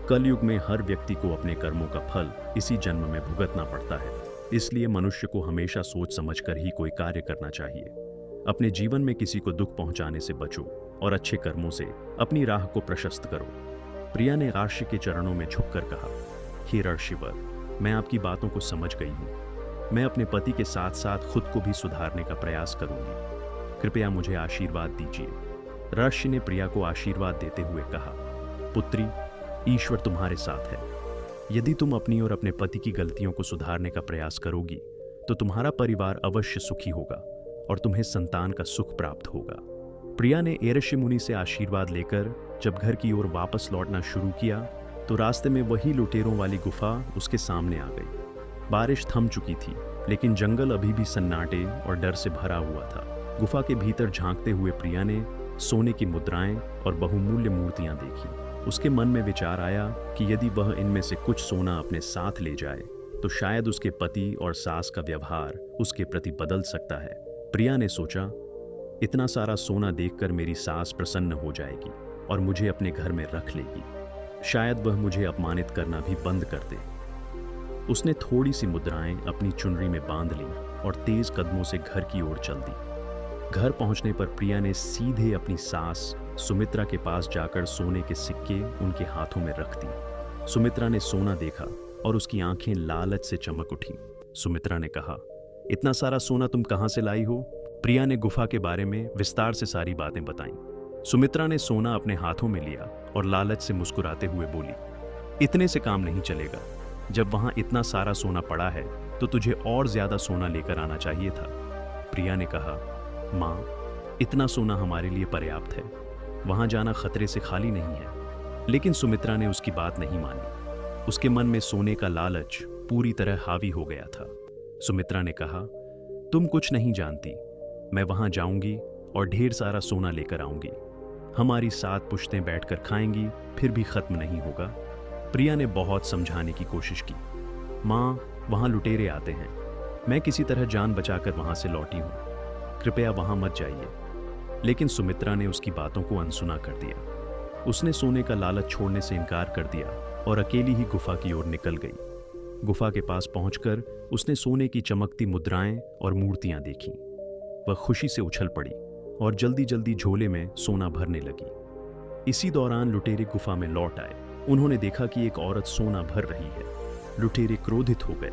कलयुग में हर व्यक्ति को अपने कर्मों का फल इसी जन्म में भुगतना पड़ता है। इसलिए मनुष्य को हमेशा सोच समझकर ही कोई कार्य करना चाहिए। अपने जीवन में किसी को दुख पहुंचाने से बचो और अच्छे कर्मों से अपनी राह को प्रशस्त करो। प्रिया ने ऋषि के चरणों में झुककर कहा, हे ऋषिवर, मैं आपकी बातों को समझ गई हूँ। मैं अपने पति के साथ साथ खुद को भी सुधारने का प्रयास करूंगी। कृपया मुझे आशीर्वाद दीजिए। ऋषि ने प्रिया को आशीर्वाद देते हुए कहा, पुत्री, ईश्वर तुम्हारे साथ है। यदि तुम अपनी और अपने पति की गलतियों को सुधारने का प्रयास करोगी तो तुम्हारा परिवार अवश्य सुखी होगा और तुम्हें संतान का सुख प्राप्त होगा। प्रिया ने ऋषि मुनि से आशीर्वाद लेकर जब घर की ओर वापस लौटना शुरू किया तो रास्ते में वही लुटेरों वाली गुफा उसके सामने आ गई। बारिश थम चुकी थी, लेकिन जंगल अभी भी सन्नाटे और डर से भरा हुआ था। गुफा के भीतर झांकते हुए प्रिया ने सोने की मुद्राएं और बहुमूल्य मूर्तियां देखी। उसके मन में विचार आया कि यदि वह इनमें से कुछ सोना अपने साथ ले जाए तो शायद उसके पति और सास का व्यवहार उसके प्रति बदल सकता है। प्रिया ने सोचा, इतना सारा सोना देखकर मेरी सास प्रसन्न हो जाएगी और मुझे अपने घर में रख लेगी। शायद वह मुझे अपमानित करना भी बंद कर दे। उसने थोड़ी सी मुद्राएं अपनी चुनरी में बांध ली और तेज कदमों से घर की ओर चल दी। घर पहुंचने पर प्रिया ने सीधे अपनी सास सुमित्रा के पास जाकर सोने के सिक्के उनके हाथों में रख दी। सुमित्रा ने सोना देखा और उसकी आंखें लालच से चमक उठी। सुमित्रा ने कहा, इतना सारा सोना तुम कहां से लाई हो? प्रिया ने गुफा के बारे में विस्तार से सारी बातें बताईं। सुमित्रा ने सोना अपने हाथों में लिया और लालच से मुस्कुराते हुए बोली, इतने से काम नहीं चलेगा। जब वहां इतना सारा सोना पड़ा है तो तुझे और ज्यादा सोना लेकर आना चाहिए था। प्रिया ने कहा, माँ, इतना सोना हमारे लिए पर्याप्त है, वहां जाना खतरे से खाली नहीं है। लेकिन सुमित्रा ने उसकी बात नहीं मानी। उसके मन में सोने का लालच पूरी तरह हावी हो गया था। सुमित्रा ने कहा, तुम कुछ नहीं जानती, मैं वहां जाऊंगी और ढेर सारा सोना लेकर आऊंगी। हमारी 7 पुश्तें बैठकर खाएंगी, फिर भी खत्म नहीं होगा। प्रिया ने बहुत समझाने की कोशिश की। माँ, वहां लुटेरे आते हैं, मैं किसी तरह जान बचाकर वहां से लौटी हूं, कृपया वहां मत जाइए। लेकिन सुमित्रा ने उसकी बातों को अनसुना कर दिया। उसने सोने का लालच छोड़ने से इनकार कर दिया और अकेली ही गुफा की ओर निकल गई। गुफा के पास पहुंचकर उसने सोने की चमकती मुद्राएं और मूर्तियां देखीं। वह खुशी से उछल पड़ी और जल्दी जल्दी झोले में सोना भरने लगी। इसी दौरान लुटेरे गुफा में लौट आए। उन्होंने देखा कि एक औरत सोना भर रही है। लुटेरे क्रोधित हो गए।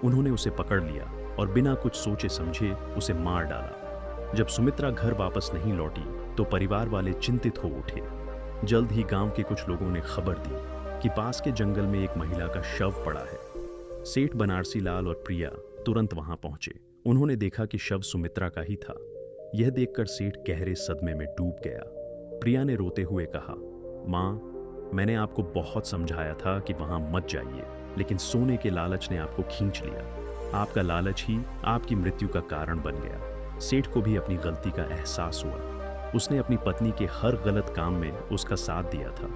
उन्होंने उसे पकड़ लिया और बिना कुछ सोचे समझे उसे मार डाला। जब सुमित्रा घर वापस नहीं लौटी तो परिवार वाले चिंतित हो उठे। जल्द ही गांव के कुछ लोगों ने खबर दी कि पास के जंगल में एक महिला का शव पड़ा है। सेठ बनारसी लाल और प्रिया तुरंत वहां पहुंचे। उन्होंने देखा कि शव सुमित्रा का ही था। यह देखकर सेठ गहरे सदमे में डूब गया। प्रिया ने रोते हुए कहा, माँ, मैंने आपको बहुत समझाया था कि वहां मत जाइए, लेकिन सोने के लालच ने आपको खींच लिया। आपका लालच ही आपकी मृत्यु का कारण बन गया। सेठ को भी अपनी गलती का एहसास हुआ। उसने अपनी पत्नी के हर गलत काम में उसका साथ दिया था।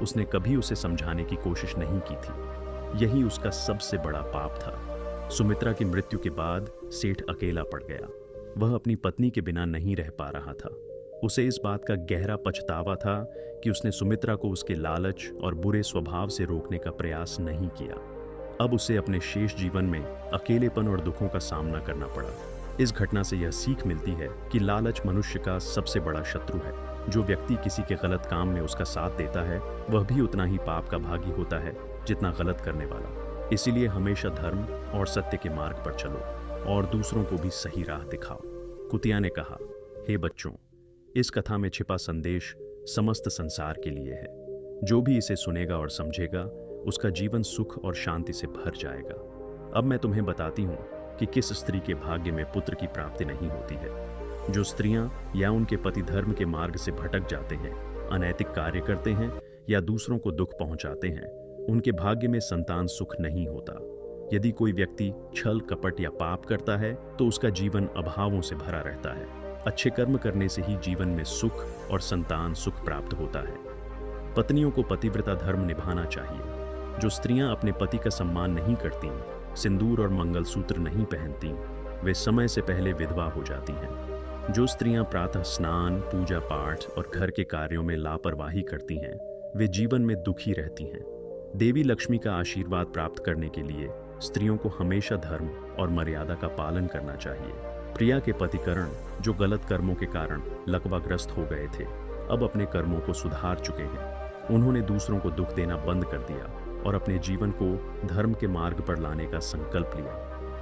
उसने कभी उसे समझाने की कोशिश नहीं की थी। यही उसका सबसे बड़ा पाप था। सुमित्रा की मृत्यु के बाद सेठ अकेला पड़ गया। वह अपनी पत्नी के बिना नहीं रह पा रहा था। उसे इस बात का गहरा पछतावा था कि उसने सुमित्रा को उसके लालच और बुरे स्वभाव से रोकने का प्रयास नहीं किया। अब उसे अपने शेष जीवन में अकेलेपन और दुखों का सामना करना पड़ा। इस घटना से यह सीख मिलती है कि लालच मनुष्य का सबसे बड़ा शत्रु है। जो व्यक्ति किसी के गलत काम में उसका साथ देता है, वह भी उतना ही पाप का भागी होता है जितना गलत करने वाला। इसीलिए हमेशा धर्म और सत्य के मार्ग पर चलो और दूसरों को भी सही राह दिखाओ। कुतिया ने कहा, हे बच्चों, इस कथा में छिपा संदेश समस्त संसार के लिए है। जो भी इसे सुनेगा और समझेगा, उसका जीवन सुख और शांति से भर जाएगा। अब मैं तुम्हें बताती हूँ कि किस स्त्री के भाग्य में पुत्र की प्राप्ति नहीं होती है। जो स्त्रियां या उनके पति धर्म के मार्ग से भटक जाते हैं, अनैतिक कार्य करते हैं या दूसरों को दुख पहुंचाते हैं, उनके भाग्य में संतान सुख नहीं होता। यदि कोई व्यक्ति छल कपट या पाप करता है तो उसका जीवन अभावों से भरा रहता है। अच्छे कर्म करने से ही जीवन में सुख और संतान सुख प्राप्त होता है। पत्नियों को पतिव्रता धर्म निभाना चाहिए। जो स्त्रियां अपने पति का सम्मान नहीं करती, सिंदूर और मंगलसूत्र नहीं पहनती, वे समय से पहले विधवा हो जाती हैं। जो स्त्रियां प्रातः स्नान, पूजा पाठ और घर के कार्यों में लापरवाही करती हैं, वे जीवन में दुखी रहती हैं। देवी लक्ष्मी का आशीर्वाद प्राप्त करने के लिए स्त्रियों को हमेशा धर्म और मर्यादा का पालन करना चाहिए। प्रिया के पति करण, जो गलत कर्मों के कारण लकवाग्रस्त हो गए थे, अब अपने कर्मों को सुधार चुके हैं। उन्होंने दूसरों को दुख देना बंद कर दिया और अपने जीवन को धर्म के मार्ग पर लाने का संकल्प लिया।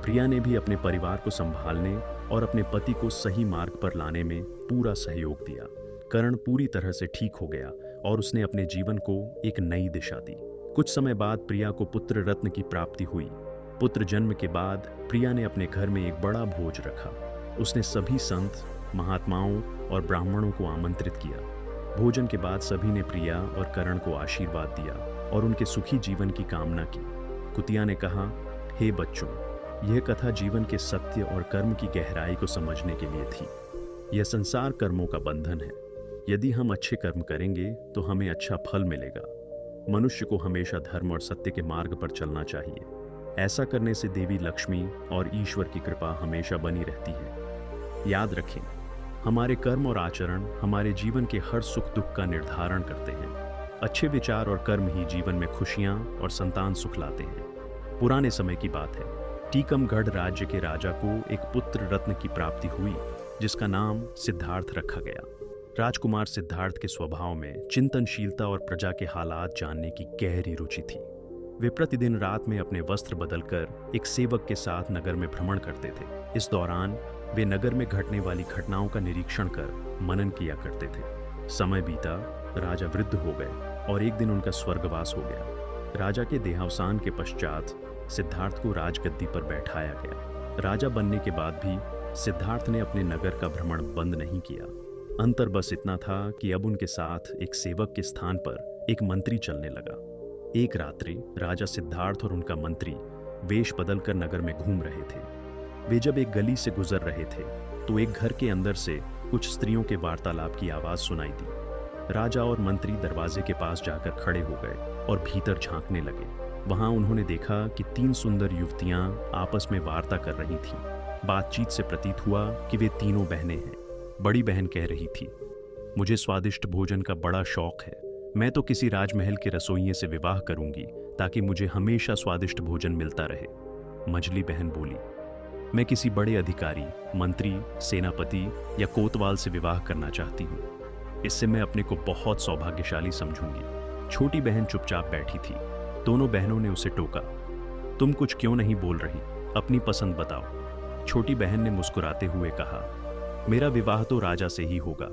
प्रिया ने भी अपने परिवार को संभालने और अपने पति को सही मार्ग पर लाने में पूरा सहयोग दिया। करण पूरी तरह से ठीक हो गया और उसने अपने जीवन को एक नई दिशा दी। कुछ समय बाद प्रिया को पुत्र रत्न की प्राप्ति हुई। पुत्र जन्म के बाद प्रिया ने अपने घर में एक बड़ा भोज रखा। उसने सभी संत, महात्माओं और ब्राह्मणों को आमंत्रित किया। भोजन के बाद सभी ने प्रिया और करण को आशीर्वाद दिया और उनके सुखी जीवन की कामना की। कुतिया ने कहा, हे बच्चों, यह कथा जीवन के सत्य और कर्म की गहराई को समझने के लिए थी। यह संसार कर्मों का बंधन है। यदि हम अच्छे कर्म करेंगे तो हमें अच्छा फल मिलेगा। मनुष्य को हमेशा धर्म और सत्य के मार्ग पर चलना चाहिए। ऐसा करने से देवी लक्ष्मी और ईश्वर की कृपा हमेशा बनी रहती है। याद रखें, हमारे कर्म और आचरण हमारे जीवन के हर सुख दुख का निर्धारण करते हैं। अच्छे विचार और कर्म ही जीवन में खुशियां और संतान सुख लाते हैं। पुराने समय की बात है, टीकमगढ़ राज्य के राजा को एक पुत्र रत्न की प्राप्ति हुई, जिसका नाम सिद्धार्थ रखा गया। राजकुमार सिद्धार्थ के स्वभाव में चिंतनशीलता और प्रजा के हालात जानने की गहरी रुचि थी। वे प्रतिदिन रात में अपने वस्त्र बदलकर एक सेवक के साथ नगर में भ्रमण करते थे। इस दौरान वे नगर में घटने वाली घटनाओं का निरीक्षण कर मनन किया करते थे। समय बीता, राजा वृद्ध हो गए और एक दिन उनका स्वर्गवास हो गया। राजा के देहावसान के पश्चात सिद्धार्थ को राजगद्दी पर बैठाया गया। राजा बनने के बाद भी सिद्धार्थ ने अपने नगर का भ्रमण बंद नहीं किया। अंतर बस इतना था कि अब उनके साथ एक सेवक के स्थान पर एक मंत्री चलने लगा। एक रात्रि राजा सिद्धार्थ और उनका मंत्री वेश बदलकर नगर में घूम रहे थे। वे जब एक गली से गुजर रहे थे तो एक घर के अंदर से कुछ स्त्रियों के वार्तालाप की आवाज सुनाई दी। राजा और मंत्री दरवाजे के पास जाकर खड़े हो गए और भीतर झांकने लगे। वहां उन्होंने देखा कि 3 सुंदर युवतियां आपस में वार्ता कर रही थीं। बातचीत से प्रतीत हुआ कि वे तीनों बहनें हैं। बड़ी बहन कह रही थी, मुझे स्वादिष्ट भोजन का बड़ा शौक है। मैं तो किसी राजमहल के रसोइये से विवाह करूंगी ताकि मुझे हमेशा स्वादिष्ट भोजन मिलता रहे। मझली बहन बोली, मैं किसी बड़े अधिकारी, मंत्री, सेनापति या कोतवाल से विवाह करना चाहती हूँ। इससे मैं अपने को बहुत सौभाग्यशाली समझूंगी। छोटी बहन चुपचाप बैठी थी। दोनों बहनों ने उसे टोका, तुम कुछ क्यों नहीं बोल रही? अपनी पसंद बताओ। छोटी बहन ने मुस्कुराते हुए कहा, मेरा विवाह तो राजा से ही होगा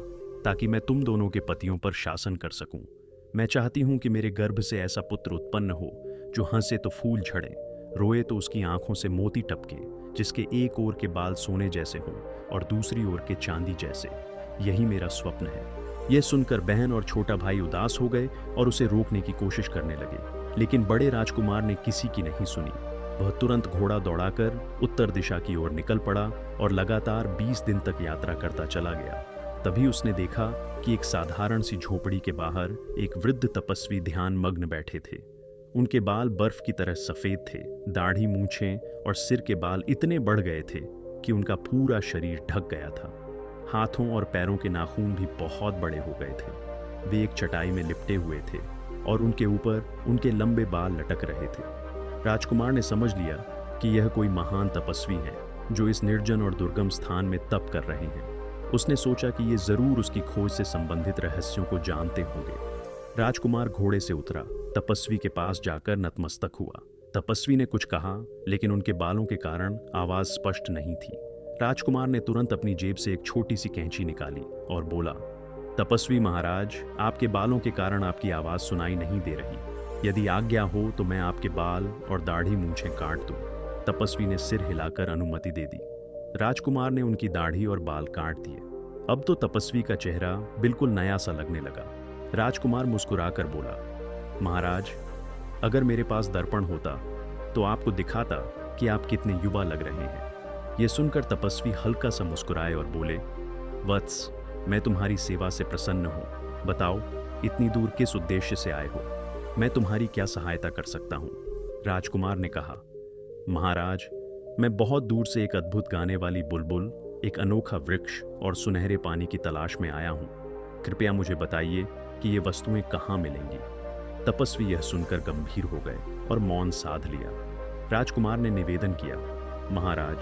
ताकि मैं तुम दोनों के पतियों पर शासन कर सकूं। मैं चाहती हूं कि मेरे गर्भ से ऐसा पुत्र उत्पन्न हो जो हंसे तो फूल झड़े, रोए तो उसकी आंखों से मोती टपके, जिसके एक ओर के बाल सोने जैसे हों और दूसरी ओर के चांदी जैसे। यही मेरा स्वप्न है। यह सुनकर बहन और छोटा भाई उदास हो गए और उसे रोकने की कोशिश करने लगे, लेकिन बड़े राजकुमार ने किसी की नहीं सुनी। वह तुरंत घोड़ा दौड़ाकर उत्तर दिशा की ओर निकल पड़ा और लगातार 20 दिन तक यात्रा करता चला गया। तभी उसने देखा कि एक साधारण सी झोपड़ी के बाहर एक वृद्ध तपस्वी ध्यान मग्न बैठे थे। उनके बाल बर्फ की तरह सफेद थे। दाढ़ी, मूंछें और सिर के बाल इतने बढ़ गए थे कि उनका पूरा शरीर ढक गया था। हाथों और पैरों के नाखून भी बहुत बड़े हो गए थे। वे एक चटाई में लिपटे हुए थे और उनके ऊपर उनके लंबे बाल लटक रहे थे। राजकुमार ने समझ लिया कि यह कोई महान तपस्वी है जो इस निर्जन और दुर्गम स्थान में तप कर रहे हैं। उसने सोचा कि ये जरूर उसकी खोज से संबंधित रहस्यों को जानते होंगे। राजकुमार घोड़े से उतरा, तपस्वी के पास जाकर नतमस्तक हुआ। तपस्वी ने कुछ कहा, लेकिन उनके बालों के कारण आवाज स्पष्ट नहीं थी। राजकुमार ने तुरंत अपनी जेब से एक छोटी सी कैंची निकाली और बोला, तपस्वी महाराज, आपके बालों के कारण आपकी आवाज सुनाई नहीं दे रही। यदि आज्ञा हो तो मैं आपके बाल और दाढ़ी मूंछें काट दूं। तपस्वी ने सिर हिलाकर अनुमति दे दी। राजकुमार ने उनकी दाढ़ी और बाल काट दिए। अब तो तपस्वी का चेहरा बिल्कुल नया सा लगने लगा। राजकुमार मुस्कुराकर बोला, महाराज, अगर मेरे पास दर्पण होता तो आपको दिखाता कि आप कितने युवा लग रहे हैं। यह सुनकर तपस्वी हल्का सा मुस्कुराए और बोले, वत्स, मैं तुम्हारी सेवा से प्रसन्न हूँ। बताओ, इतनी दूर किस उद्देश्य से आए हो? मैं तुम्हारी क्या सहायता कर सकता हूँ? राजकुमार ने कहा, महाराज, मैं बहुत दूर से एक अद्भुत गाने वाली बुलबुल, एक अनोखा वृक्ष और सुनहरे पानी की तलाश में आया हूँ। कृपया मुझे बताइए कि ये वस्तुएं कहाँ मिलेंगी। तपस्वी यह सुनकर गंभीर हो गए और मौन साध लिया। राजकुमार ने निवेदन किया, महाराज,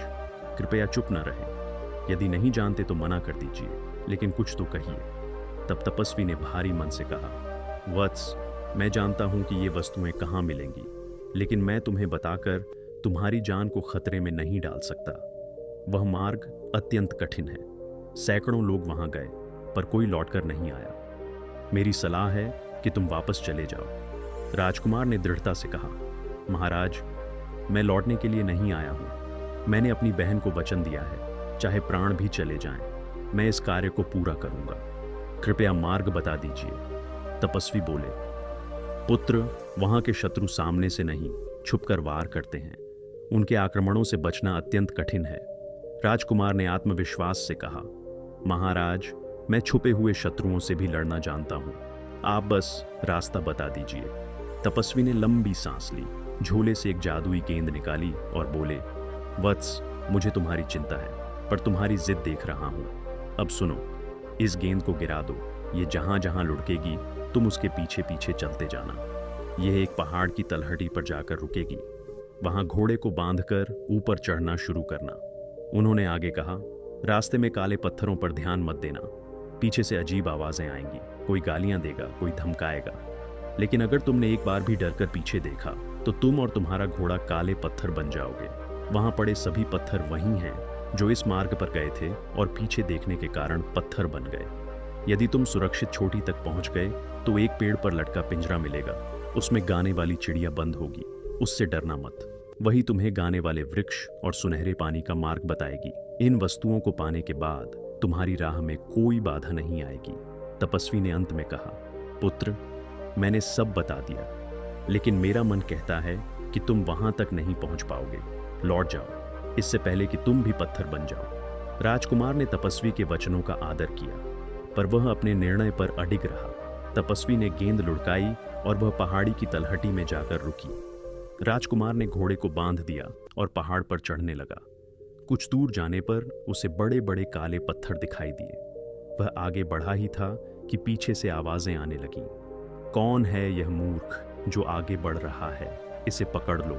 कृपया चुप न रहें। यदि नहीं जानते तो मना कर दीजिए, लेकिन कुछ तो कहिए। तब तपस्वी ने भारी मन से कहा, वत्स, मैं जानता हूं कि ये वस्तुएं कहाँ मिलेंगी, लेकिन मैं तुम्हें बताकर तुम्हारी जान को खतरे में नहीं डाल सकता। वह मार्ग अत्यंत कठिन है। सैकड़ों लोग वहां गए पर कोई लौटकर नहीं आया। मेरी सलाह है कि तुम वापस चले जाओ। राजकुमार ने दृढ़ता से कहा, महाराज, मैं लौटने के लिए नहीं आया हूं। मैंने अपनी बहन को वचन दिया है, चाहे प्राण भी चले जाएं, मैं इस कार्य को पूरा करूंगा। कृपया मार्ग बता दीजिए। तपस्वी बोले, पुत्र, वहां के शत्रु सामने से नहीं, छुपकर वार करते हैं। उनके आक्रमणों से बचना अत्यंत कठिन है। राजकुमार ने आत्मविश्वास से कहा, महाराज, मैं छुपे हुए शत्रुओं से भी लड़ना जानता हूं। आप बस रास्ता बता दीजिए। तपस्वी ने लंबी सांस ली, झोले से एक जादुई गेंद निकाली और बोले, वत्स, मुझे तुम्हारी चिंता है, पर तुम्हारी जिद देख रहा हूं। अब सुनो, इस गेंद को गिरा दो। ये जहां जहां लुढ़केगी तुम उसके पीछे पीछे चलते जाना। यह एक पहाड़ की तलहटी पर जाकर रुकेगी। वहां घोड़े को बांधकर ऊपर चढ़ना शुरू करना। उन्होंने आगे कहा, रास्ते में काले पत्थरों पर ध्यान मत देना। पीछे से अजीब आवाजें आएंगी, कोई गालियां देगा, कोई धमकाएगा। लेकिन अगर तुमने एक बार भी डरकर पीछे देखा तो तुम और तुम्हारा घोड़ा काले पत्थर बन जाओगे। वहां पड़े सभी पत्थर वही हैं जो इस मार्ग पर गए थे और पीछे देखने के कारण पत्थर बन गए। यदि तुम सुरक्षित चोटी तक पहुंच गए तो एक पेड़ पर लटका पिंजरा मिलेगा, उसमें गाने वाली चिड़िया बंद होगी, उससे डरना मत। वही तुम्हें गाने वाले वृक्ष और सुनहरे पानी का मार्ग बताएगी। इन वस्तुओं को पाने के बाद तुम्हारी राह में कोई बाधा नहीं आएगी। तपस्वी ने अंत में कहा, पुत्र, मैंने सब बता दिया, लेकिन मेरा मन कहता है कि तुम वहां तक नहीं पहुंच पाओगे। लौट जाओ, इससे पहले कि तुम भी पत्थर बन जाओ। राजकुमार ने तपस्वी के वचनों का आदर किया, पर वह अपने निर्णय पर अडिग रहा। तपस्वी ने गेंद लुढ़काई और वह पहाड़ी की तलहटी में जाकर रुकी। राजकुमार ने घोड़े को बांध दिया और पहाड़ पर चढ़ने लगा। कुछ दूर जाने पर उसे बड़े बड़े काले पत्थर दिखाई दिए। वह आगे बढ़ा ही था कि पीछे से आवाजें आने लगीं। कौन है यह मूर्ख जो आगे बढ़ रहा है? इसे पकड़ लो।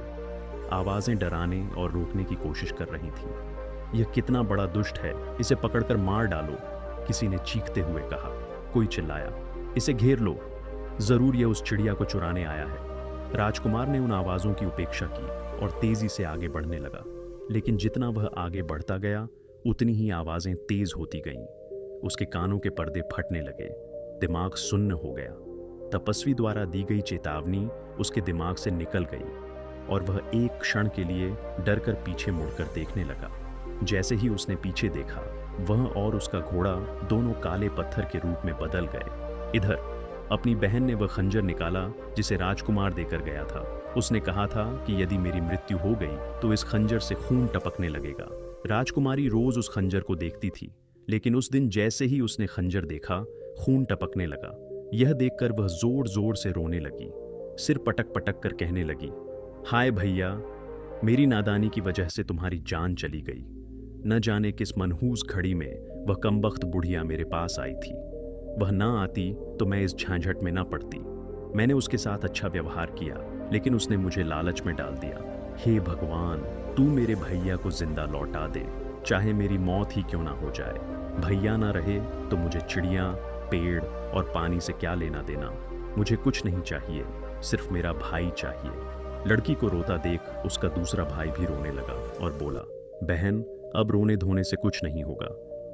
आवाजें डराने और रोकने की कोशिश कर रही थीं। यह कितना बड़ा दुष्ट है, इसे पकड़कर मार डालो, किसी ने चीखते हुए कहा। कोई चिल्लाया, इसे घेर लो, जरूर यह उस चिड़िया को चुराने आया है। राजकुमार ने उन आवाजों की उपेक्षा की और तेजी से आगे बढ़ने लगा। लेकिन जितना वह आगे बढ़ता गया उतनी ही आवाजें तेज होती गईं। उसके कानों के पर्दे फटने लगे, दिमाग सुन्न हो गया। तपस्वी द्वारा दी गई चेतावनी उसके दिमाग से निकल गई और वह एक क्षण के लिए डरकर पीछे मुड़कर देखने लगा। जैसे ही उसने पीछे देखा, वह और उसका घोड़ा दोनों काले पत्थर के रूप में बदल गए। इधर अपनी बहन ने वह खंजर निकाला जिसे राजकुमार देकर गया था। उसने कहा था कि यदि मेरी मृत्यु हो गई तो इस खंजर से खून टपकने लगेगा। राजकुमारी रोज उस खंजर को देखती थी, लेकिन उस दिन जैसे ही उसने खंजर देखा, खून टपकने लगा। यह देखकर वह जोर जोर से रोने लगी, सिर पटक पटक कर कहने लगी, हाय भैया, मेरी नादानी की वजह से तुम्हारी जान चली गई। न जाने किस मनहूस घड़ी में वह कमबख्त बुढ़िया मेरे पास आई थी। वह ना आती तो मैं इस झांझट में ना पड़ती। मैंने उसके साथ अच्छा व्यवहार किया, लेकिन उसने मुझे लालच में डाल दिया। हे भगवान, तू मेरे भैया को जिंदा लौटा दे, चाहे मेरी मौत ही क्यों ना हो जाए। भैया ना रहे तो मुझे चिड़िया, पेड़ और पानी से क्या लेना देना। मुझे कुछ नहीं चाहिए, सिर्फ मेरा भाई चाहिए। लड़की को रोता देख उसका दूसरा भाई भी रोने लगा और बोला, बहन, अब रोने धोने से कुछ नहीं होगा।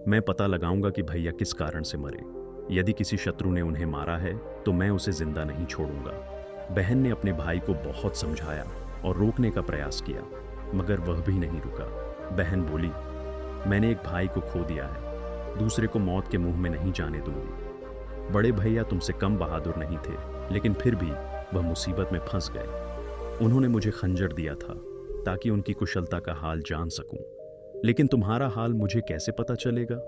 मैं पता लगाऊंगा कि भैया किस कारण से मरे। यदि किसी शत्रु ने उन्हें मारा है तो मैं उसे जिंदा नहीं छोड़ूंगा। बहन ने अपने भाई को बहुत समझाया और रोकने का प्रयास किया, मगर वह भी नहीं रुका। बहन बोली, मैंने एक भाई को खो दिया है, दूसरे को मौत के मुंह में नहीं जाने दूंगी। बड़े भैया तुमसे कम बहादुर नहीं थे, लेकिन फिर भी वह मुसीबत में फंस गए। उन्होंने मुझे खंजर दिया था ताकि उनकी कुशलता का हाल जान सकूं, लेकिन तुम्हारा हाल मुझे कैसे पता चलेगा?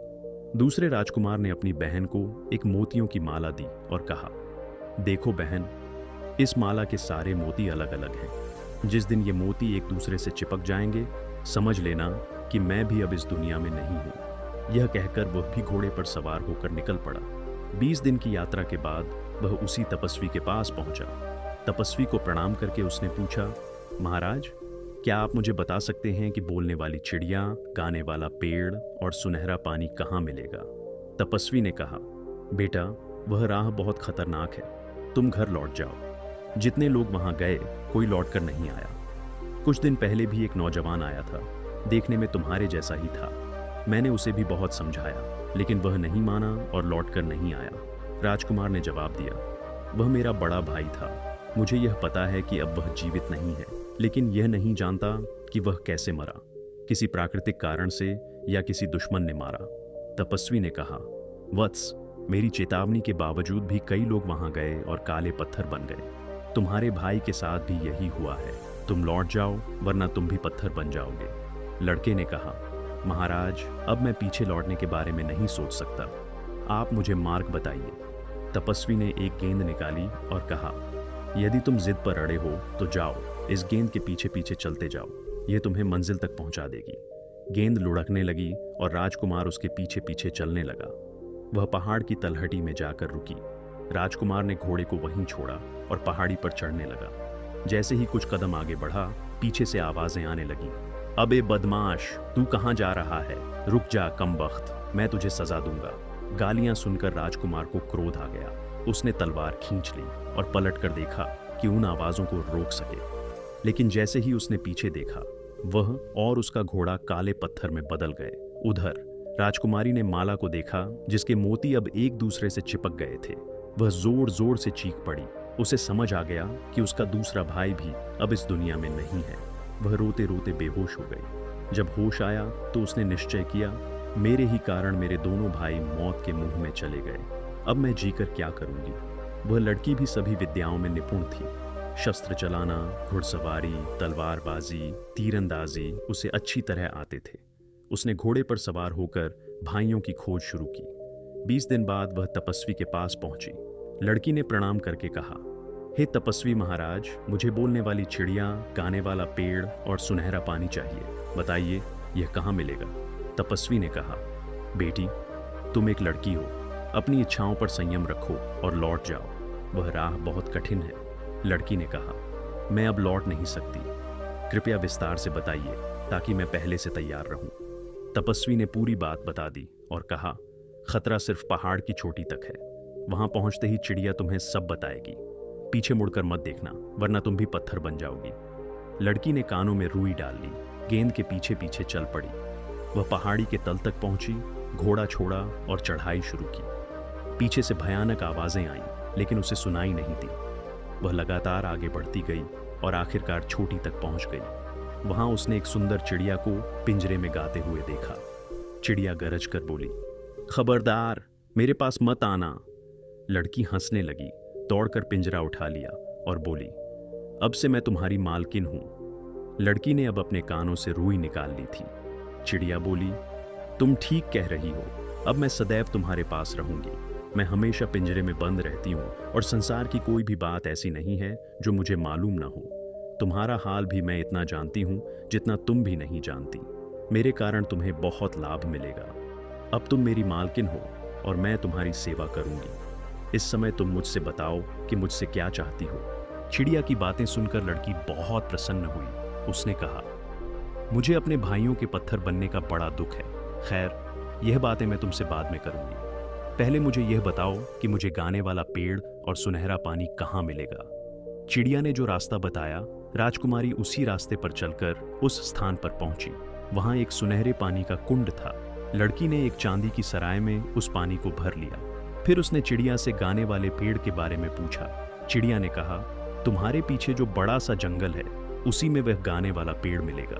दूसरे राजकुमार ने अपनी बहन को एक मोतियों की माला दी और कहा, देखो बहन, इस माला के सारे मोती अलग अलग हैं। जिस दिन ये मोती एक दूसरे से चिपक जाएंगे, समझ लेना कि मैं भी अब इस दुनिया में नहीं हूं। यह कहकर वह भी घोड़े पर सवार होकर निकल पड़ा। 20 दिन की यात्रा के बाद वह उसी तपस्वी के पास पहुंचा। तपस्वी को प्रणाम करके उसने पूछा, महाराज, क्या आप मुझे बता सकते हैं कि बोलने वाली चिड़िया, गाने वाला पेड़ और सुनहरा पानी कहाँ मिलेगा? तपस्वी ने कहा, बेटा, वह राह बहुत खतरनाक है, तुम घर लौट जाओ। जितने लोग वहां गए, कोई लौटकर नहीं आया। कुछ दिन पहले भी एक नौजवान आया था, देखने में तुम्हारे जैसा ही था। मैंने उसे भी बहुत समझाया, लेकिन वह नहीं माना और लौटकर नहीं आया। राजकुमार ने जवाब दिया, वह मेरा बड़ा भाई था। मुझे यह पता है कि अब वह जीवित नहीं है, लेकिन यह नहीं जानता कि वह कैसे मरा, किसी प्राकृतिक कारण से या किसी दुश्मन ने मारा। तपस्वी ने कहा, वत्स, मेरी चेतावनी के बावजूद भी कई लोग वहां गए और काले पत्थर बन गए। तुम्हारे भाई के साथ भी यही हुआ है। तुम लौट जाओ, वरना तुम भी पत्थर बन जाओगे। लड़के ने कहा, महाराज, अब मैं पीछे लौटने के बारे में नहीं सोच सकता, आप मुझे मार्ग बताइए। तपस्वी ने एक गेंद निकाली और कहा, यदि तुम जिद पर अड़े हो तो जाओ, इस गेंद के पीछे पीछे चलते जाओ, यह तुम्हें मंजिल तक पहुंचा देगी। गेंद लुढ़कने लगी और राजकुमार उसके पीछे पीछे चलने लगा। वह पहाड़ की तलहटी में जाकर रुकी। राजकुमार ने घोड़े को वहीं छोड़ा और पहाड़ी पर चढ़ने लगा। जैसे ही कुछ कदम आगे बढ़ा, पीछे से आवाजें आने लगी, अबे बदमाश, तू कहाँ जा रहा है? रुक जा कमबख्त, मैं तुझे सजा दूंगा। गालियां सुनकर राजकुमार को क्रोध आ गया। उसने तलवार खींच ली और पलट कर देखा कि उन आवाजों को रोक सके। लेकिन जैसे ही उसने पीछे देखा, वह और उसका घोड़ा काले पत्थर में बदल गए। उधर राजकुमारी ने माला को देखा, जिसके मोती अब एक दूसरे से चिपक गए थे। वह जोर जोर से चीख पड़ी। उसे समझ आ गया कि उसका दूसरा भाई भी अब इस दुनिया में नहीं है। वह रोते रोते बेहोश हो गई। जब होश आया तो उसने निश्चय किया, मेरे ही कारण मेरे दोनों भाई मौत के मुंह में चले गए। अब मैं जीकर क्या करूंगी। वह लड़की भी सभी विद्याओं में निपुण थी। शस्त्र चलाना, घुड़सवारी, तलवारबाजी, तीरंदाजी उसे अच्छी तरह आते थे। उसने घोड़े पर सवार होकर भाइयों की खोज शुरू की। 20 दिन बाद वह तपस्वी के पास पहुंची। लड़की ने प्रणाम करके कहा, हे तपस्वी महाराज, मुझे बोलने वाली चिड़िया, गाने वाला पेड़ और सुनहरा पानी चाहिए। बताइए, यह कहाँ मिलेगा? तपस्वी ने कहा, बेटी, तुम एक लड़की हो, अपनी इच्छाओं पर संयम रखो और लौट जाओ। वह राह बहुत कठिन है। लड़की ने कहा, मैं अब लौट नहीं सकती। कृपया विस्तार से बताइए ताकि मैं पहले से तैयार रहूं। तपस्वी ने पूरी बात बता दी और कहा, खतरा सिर्फ पहाड़ की चोटी तक है। वहां पहुंचते ही चिड़िया तुम्हें सब बताएगी। पीछे मुड़कर मत देखना, वरना तुम भी पत्थर बन जाओगी। लड़की ने कानों में रुई डाल ली, गेंद के पीछे पीछे चल पड़ी। वह पहाड़ी के तल तक पहुंची, घोड़ा छोड़ा और चढ़ाई शुरू की। पीछे से भयानक आवाजें आईं, लेकिन उसे सुनाई नहीं दी। वह लगातार आगे बढ़ती गई और आखिरकार चोटी तक पहुंच गई। वहां उसने एक सुंदर चिड़िया को पिंजरे में गाते हुए देखा। चिड़िया गरज कर बोली, खबरदार, मेरे पास मत आना। लड़की हंसने लगी, दौड़कर पिंजरा उठा लिया और बोली, अब से मैं तुम्हारी मालकिन हूं। लड़की ने अब अपने कानों से रुई निकाल ली थी। चिड़िया बोली, तुम ठीक कह रही हो, अब मैं सदैव तुम्हारे पास रहूंगी। मैं हमेशा पिंजरे में बंद रहती हूँ और संसार की कोई भी बात ऐसी नहीं है जो मुझे मालूम ना हो। तुम्हारा हाल भी मैं इतना जानती हूँ जितना तुम भी नहीं जानती। मेरे कारण तुम्हें बहुत लाभ मिलेगा। अब तुम मेरी मालकिन हो और मैं तुम्हारी सेवा करूंगी। इस समय तुम मुझसे बताओ कि मुझसे क्या चाहती हो। चिड़िया की बातें सुनकर लड़की बहुत प्रसन्न हुई। उसने कहा, मुझे अपने भाइयों के पत्थर बनने का बड़ा दुख है। खैर, यह बातें मैं तुमसे बाद में करूंगी। पहले मुझे यह बताओ कि मुझे गाने वाला पेड़ और सुनहरा पानी कहाँ मिलेगा। चिड़िया ने जो रास्ता बताया, राजकुमारी उसी रास्ते पर चलकर उस स्थान पर पहुंची। वहां एक सुनहरे पानी का कुंड था। लड़की ने एक चांदी की सराय में उस पानी को भर लिया। फिर उसने चिड़िया से गाने वाले पेड़ के बारे में पूछा। चिड़िया ने कहा, तुम्हारे पीछे जो बड़ा सा जंगल है, उसी में वह गाने वाला पेड़ मिलेगा।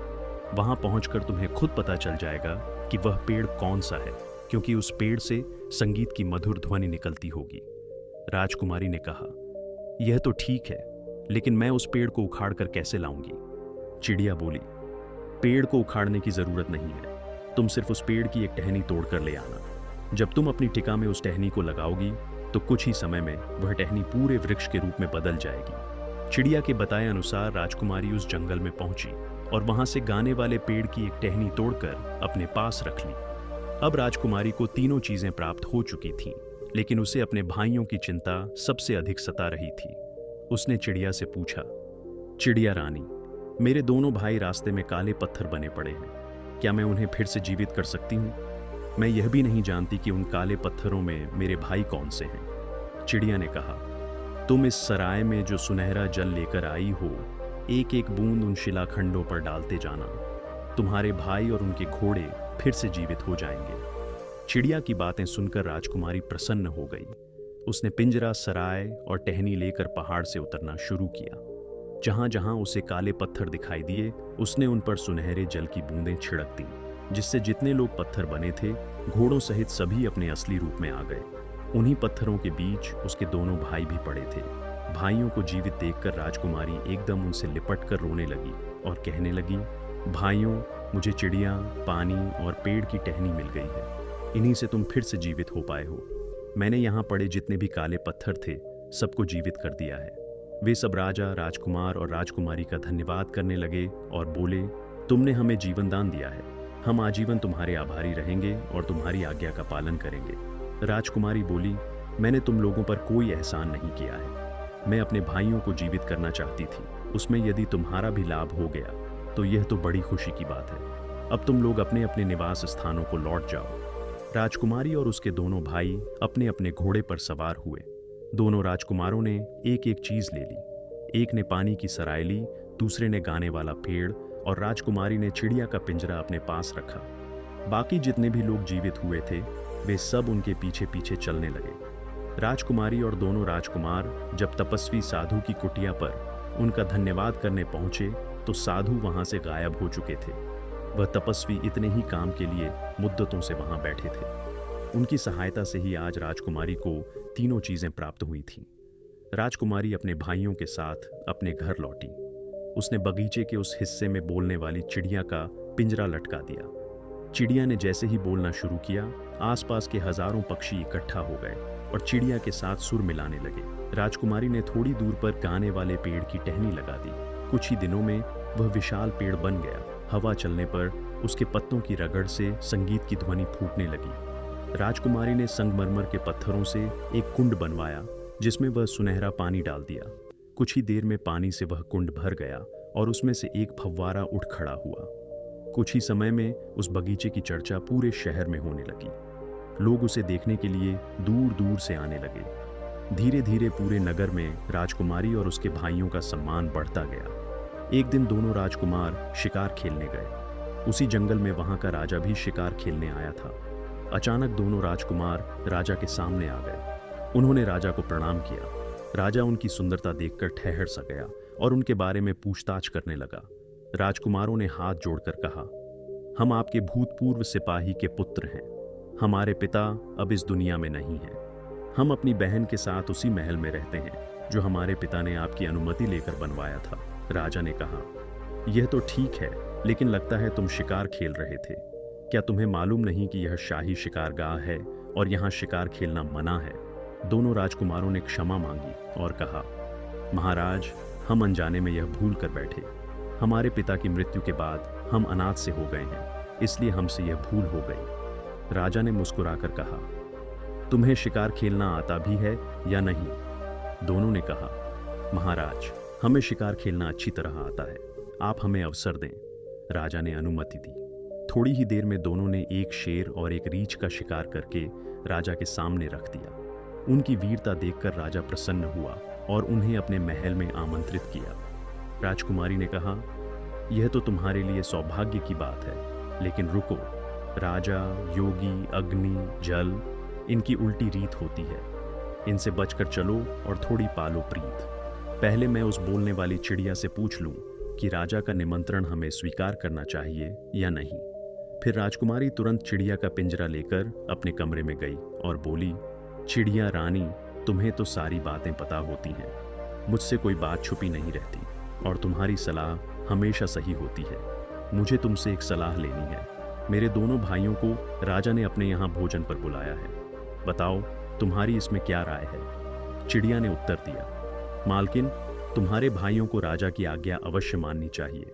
वहां पहुंचकर तुम्हें खुद पता चल जाएगा कि वह पेड़ कौन सा है, क्योंकि उस पेड़ से संगीत की मधुर ध्वनि निकलती होगी। राजकुमारी ने कहा, यह तो ठीक है, लेकिन मैं उस पेड़ को उखाड़ कर कैसे लाऊंगी? चिड़िया बोली, पेड़ को उखाड़ने की जरूरत नहीं है। तुम सिर्फ उस पेड़ की एक टहनी तोड़कर ले आना। जब तुम अपनी टिका में उस टहनी को लगाओगी तो कुछ ही समय में वह टहनी पूरे वृक्ष के रूप में बदल जाएगी। चिड़िया के बताए अनुसार राजकुमारी उस जंगल में पहुंची और वहां से गाने वाले पेड़ की एक टहनी तोड़कर अपने पास रख ली। अब राजकुमारी को तीनों चीजें प्राप्त हो चुकी थीं, लेकिन उसे अपने भाइयों की चिंता सबसे अधिक सता रही थी। उसने चिड़िया से पूछा, चिड़िया रानी, मेरे दोनों भाई रास्ते में काले पत्थर बने पड़े हैं। क्या मैं उन्हें फिर से जीवित कर सकती हूँ? मैं यह भी नहीं जानती कि उन काले पत्थरों में मेरे भाई कौन से हैं। चिड़िया ने कहा, तुम इस सराय में जो सुनहरा जल लेकर आई हो, एक एक बूंद उन शिलाखंडों पर डालते जाना। तुम्हारे भाई और उनके घोड़े फिर से जीवित हो जाएंगे। चिड़िया की बातें सुनकर राजकुमारी प्रसन्न हो गई। उसने पिंजरा, सराय और टहनी लेकर पहाड़ से उतरना शुरू किया। जहां जहां उसे काले पत्थर दिखाई दिए, उसने उन पर सुनहरे जल की बूंदें छिड़क दी, जिससे जितने लोग पत्थर बने थे, घोड़ों सहित सभी अपने असली रूप में आ गए। उन्हीं पत्थरों के बीच उसके दोनों भाई भी पड़े थे। भाइयों को जीवित देखकर राजकुमारी एकदम उनसे लिपट कर रोने लगी और कहने लगी, भाइयों, मुझे चिड़िया, पानी और पेड़ की टहनी मिल गई है। इन्हीं से तुम फिर से जीवित हो पाए हो। मैंने यहाँ पड़े जितने भी काले पत्थर थे, सबको जीवित कर दिया है। वे सब राजा, राजकुमार और राजकुमारी का धन्यवाद करने लगे और बोले, तुमने हमें जीवन दान दिया है। हम आजीवन तुम्हारे आभारी रहेंगे और तुम्हारी आज्ञा का पालन करेंगे। राजकुमारी बोली, मैंने तुम लोगों पर कोई एहसान नहीं किया है। मैं अपने भाइयों को जीवित करना चाहती थी। उसमें यदि तुम्हारा भी लाभ हो गया तो यह तो बड़ी खुशी की बात है। अब तुम लोग अपने अपने निवास स्थानों को लौट जाओ। राजकुमारी और उसके दोनों भाई अपने अपने घोड़े पर सवार हुए। दोनों राजकुमारों ने एक एक चीज ले ली। एक ने पानी की सराय, दूसरे ने गाने वाला पेड़ और राजकुमारी ने चिड़िया का पिंजरा अपने पास रखा। बाकी जितने भी लोग जीवित हुए थे वे सब उनके पीछे पीछे चलने लगे। राजकुमारी और दोनों राजकुमार जब तपस्वी साधु की कुटिया पर उनका धन्यवाद करने पहुंचे तो साधु वहां से गायब हो चुके थे। वह तपस्वी इतने ही काम के लिए मुद्दतों से वहां बैठे थे। उनकी सहायता से ही आज राजकुमारी को तीनों चीजें प्राप्त हुई थीं। राजकुमारी अपने भाइयों के साथ अपने घर लौटी। उसने बगीचे के उस हिस्से में बोलने वाली चिड़िया का पिंजरा लटका दिया। चिड़िया ने जैसे ही बोलना शुरू किया, आसपास के हजारों पक्षी इकट्ठा हो गए और चिड़िया के साथ सुर मिलाने लगे। राजकुमारी ने थोड़ी दूर पर गाने वाले पेड़ की टहनी लगा दी। कुछ ही दिनों में वह विशाल पेड़ बन गया। हवा चलने पर उसके पत्तों की रगड़ से संगीत की ध्वनि फूटने लगी। राजकुमारी ने संगमरमर के पत्थरों से एक कुंड बनवाया जिसमें वह सुनहरा पानी डाल दिया। कुछ ही देर में पानी से वह कुंड भर गया और उसमें से एक फव्वारा उठ खड़ा हुआ। कुछ ही समय में उस बगीचे की चर्चा पूरे शहर में होने लगी। लोग उसे देखने के लिए दूर दूर से आने लगे। धीरे धीरे पूरे नगर में राजकुमारी और उसके भाइयों का सम्मान बढ़ता गया। एक दिन दोनों राजकुमार शिकार खेलने गए। उसी जंगल में वहां का राजा भी शिकार खेलने आया था। अचानक दोनों राजकुमार राजा के सामने आ गए। उन्होंने राजा को प्रणाम किया। राजा उनकी सुंदरता देखकर ठहर सा गया और उनके बारे में पूछताछ करने लगा। राजकुमारों ने हाथ जोड़कर कहा, हम आपके भूतपूर्व सिपाही के पुत्र हैं। हमारे पिता अब इस दुनिया में नहीं हैं। हम अपनी बहन के साथ उसी महल में रहते हैं जो हमारे पिता ने आपकी अनुमति लेकर बनवाया था। राजा ने कहा, यह तो ठीक है, लेकिन लगता है तुम शिकार खेल रहे थे। क्या तुम्हें मालूम नहीं कि यह शाही शिकारगाह है और यहाँ शिकार खेलना मना है? दोनों राजकुमारों ने क्षमा मांगी और कहा, महाराज, हम अनजाने में यह भूल कर बैठे। हमारे पिता की मृत्यु के बाद हम अनाथ से हो गए हैं, इसलिए हमसे यह भूल हो गई। राजा ने मुस्कुराकर कहा, तुम्हें शिकार खेलना आता भी है या नहीं? दोनों ने कहा, महाराज, हमें शिकार खेलना अच्छी तरह आता है, आप हमें अवसर दें। राजा ने अनुमति दी। थोड़ी ही देर में दोनों ने एक शेर और एक रीछ का शिकार करके राजा के सामने रख दिया। उनकी वीरता देखकर राजा प्रसन्न हुआ और उन्हें अपने महल में आमंत्रित किया। राजकुमारी ने कहा, यह तो तुम्हारे लिए सौभाग्य की बात है, लेकिन रुको, राजा, योगी, अग्नि, जल, इनकी उल्टी रीत होती है। इनसे बचकर चलो और थोड़ी पालो प्रीत। पहले मैं उस बोलने वाली चिड़िया से पूछ लूं कि राजा का निमंत्रण हमें स्वीकार करना चाहिए या नहीं। फिर राजकुमारी तुरंत चिड़िया का पिंजरा लेकर अपने कमरे में गई और बोली, चिड़िया रानी, तुम्हें तो सारी बातें पता होती हैं। मुझसे कोई बात छुपी नहीं रहती और तुम्हारी सलाह हमेशा सही होती है। मुझे तुमसे एक सलाह लेनी है। मेरे दोनों भाइयों को राजा ने अपने यहाँ भोजन पर बुलाया है। बताओ, तुम्हारी इसमें क्या राय है? चिड़िया ने उत्तर दिया, मालकिन, तुम्हारे भाइयों को राजा की आज्ञा अवश्य माननी चाहिए।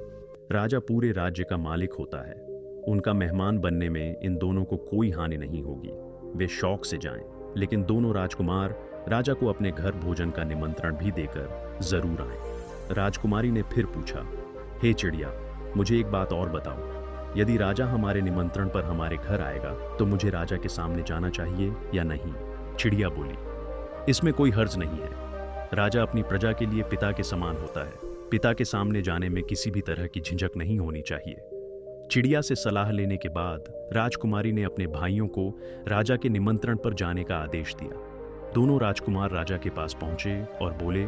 राजा पूरे राज्य का मालिक होता है। उनका मेहमान बनने में इन दोनों को कोई हानि नहीं होगी। वे शौक से जाएं। लेकिन दोनों राजकुमार राजा को अपने घर भोजन का निमंत्रण भी देकर जरूर आए। राजकुमारी ने फिर पूछा, हे चिड़िया, मुझे एक बात और बताओ। यदि राजा हमारे निमंत्रण पर हमारे घर आएगा तो मुझे राजा के सामने जाना चाहिए या नहीं? चिड़िया बोली, इसमें कोई हर्ज नहीं है। राजा अपनी प्रजा के लिए पिता के समान होता है। पिता के सामने जाने में किसी भी तरह की झिझक नहीं होनी चाहिए। चिड़िया से सलाह लेने के बाद राजकुमारी ने अपने भाइयों को राजा के निमंत्रण पर जाने का आदेश दिया। दोनों राजकुमार राजा के पास पहुंचे और बोले,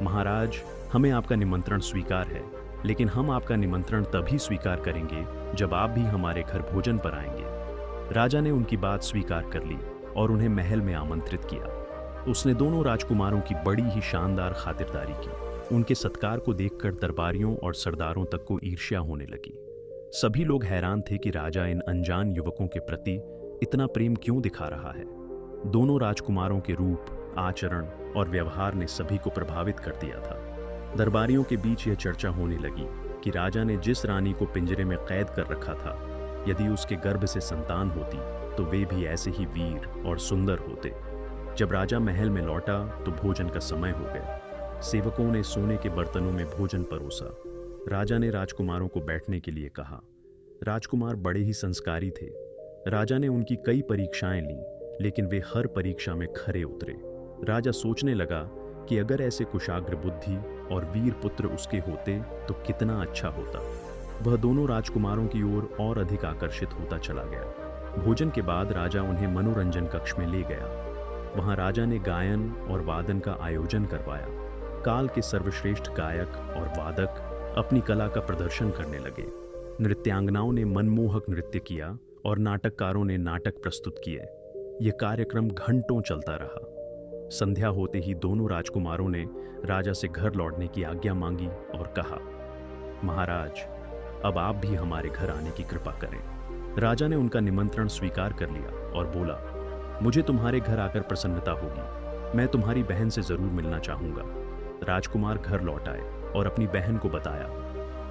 महाराज, हमें आपका निमंत्रण स्वीकार है, लेकिन हम आपका निमंत्रण तभी स्वीकार करेंगे जब आप भी हमारे घर भोजन पर आएंगे। राजा ने उनकी बात स्वीकार कर ली और उन्हें महल में आमंत्रित किया। उसने दोनों राजकुमारों की बड़ी ही शानदार खातिरदारी की। उनके सत्कार को देखकर दरबारियों और सरदारों तक को ईर्ष्या होने लगी। सभी लोग हैरान थे कि राजा इन अनजान युवकों के प्रति इतना प्रेम क्यों दिखा रहा है। दोनों राजकुमारों के रूप, आचरण और व्यवहार ने सभी को प्रभावित कर दिया था। दरबारियों के बीच यह चर्चा होने लगी कि राजा ने जिस रानी को पिंजरे में कैद कर रखा था, यदि उसके गर्भ से संतान होती तो वे भी ऐसे ही वीर और सुंदर होते। जब राजा महल में लौटा तो भोजन का समय हो गया। सेवकों ने सोने के बर्तनों में भोजन परोसा। राजा ने राजकुमारों को बैठने के लिए कहा। राजकुमार बड़े ही संस्कारी थे। राजा ने उनकी कई परीक्षाएं लीं, लेकिन वे हर परीक्षा में खरे उतरे। राजा सोचने लगा कि अगर ऐसे कुशाग्र बुद्धि और वीर पुत्र उसके होते तो कितना अच्छा होता। वह दोनों राजकुमारों की ओर और अधिक आकर्षित होता चला गया। भोजन के बाद राजा उन्हें मनोरंजन कक्ष में ले गया। वहां राजा ने गायन और वादन का आयोजन करवाया। काल के सर्वश्रेष्ठ गायक और वादक अपनी कला का प्रदर्शन करने लगे। नृत्यांगनाओं ने मनमोहक नृत्य किया और नाटककारों ने नाटक प्रस्तुत किए। यह कार्यक्रम घंटों चलता रहा। संध्या होते ही दोनों राजकुमारों ने राजा से घर लौटने की आज्ञा मांगी और कहा, महाराज, अब आप भी हमारे घर आने की कृपा करें। राजा ने उनका निमंत्रण स्वीकार कर लिया और बोला, मुझे तुम्हारे घर आकर प्रसन्नता होगी। मैं तुम्हारी बहन से जरूर मिलना चाहूंगा। राजकुमार घर लौट आए और अपनी बहन को बताया।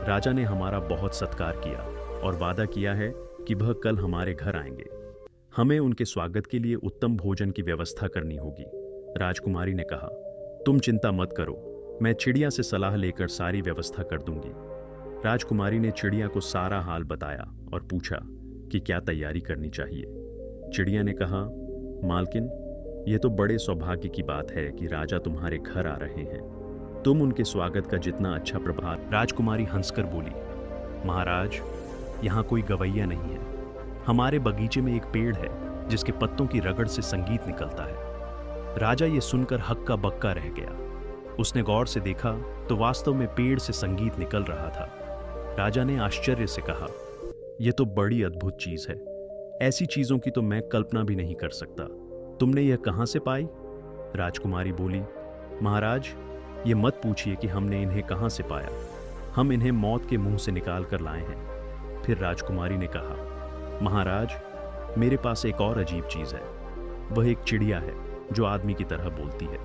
राजा ने हमारा बहुत सत्कार किया और वादा किया है कि वह कल हमारे घर आएंगे। हमें उनके स्वागत के लिए उत्तम भोजन की व्यवस्था करनी होगी। राजकुमारी ने कहा, तुम चिंता मत करो, मैं चिड़िया से सलाह लेकर सारी व्यवस्था कर दूंगी। राजकुमारी ने चिड़िया को सारा हाल बताया और पूछा कि क्या तैयारी करनी चाहिए। चिड़िया ने कहा, मालकिन, यह तो बड़े सौभाग्य की बात है कि राजा तुम्हारे घर आ रहे हैं। तुम उनके स्वागत का जितना अच्छा प्रभाव। राजकुमारी हंसकर बोली, महाराज, यहाँ कोई गवैया नहीं है। हमारे बगीचे में एक पेड़ है जिसके पत्तों की रगड़ से संगीत निकलता है। राजा ये सुनकर हक्का बक्का रह गया। उसने गौर से देखा तो वास्तव में पेड़ से संगीत निकल रहा था। राजा ने आश्चर्य से कहा, यह तो बड़ी अद्भुत चीज है। ऐसी चीजों की तो मैं कल्पना भी नहीं कर सकता। तुमने यह कहां से पाई? राजकुमारी बोली, महाराज, ये मत पूछिए कि हमने इन्हें कहां से पाया। हम इन्हें मौत के मुंह से निकाल कर लाए हैं। फिर राजकुमारी ने कहा, महाराज, मेरे पास एक और अजीब चीज है। वह एक चिड़िया है जो आदमी की तरह बोलती है।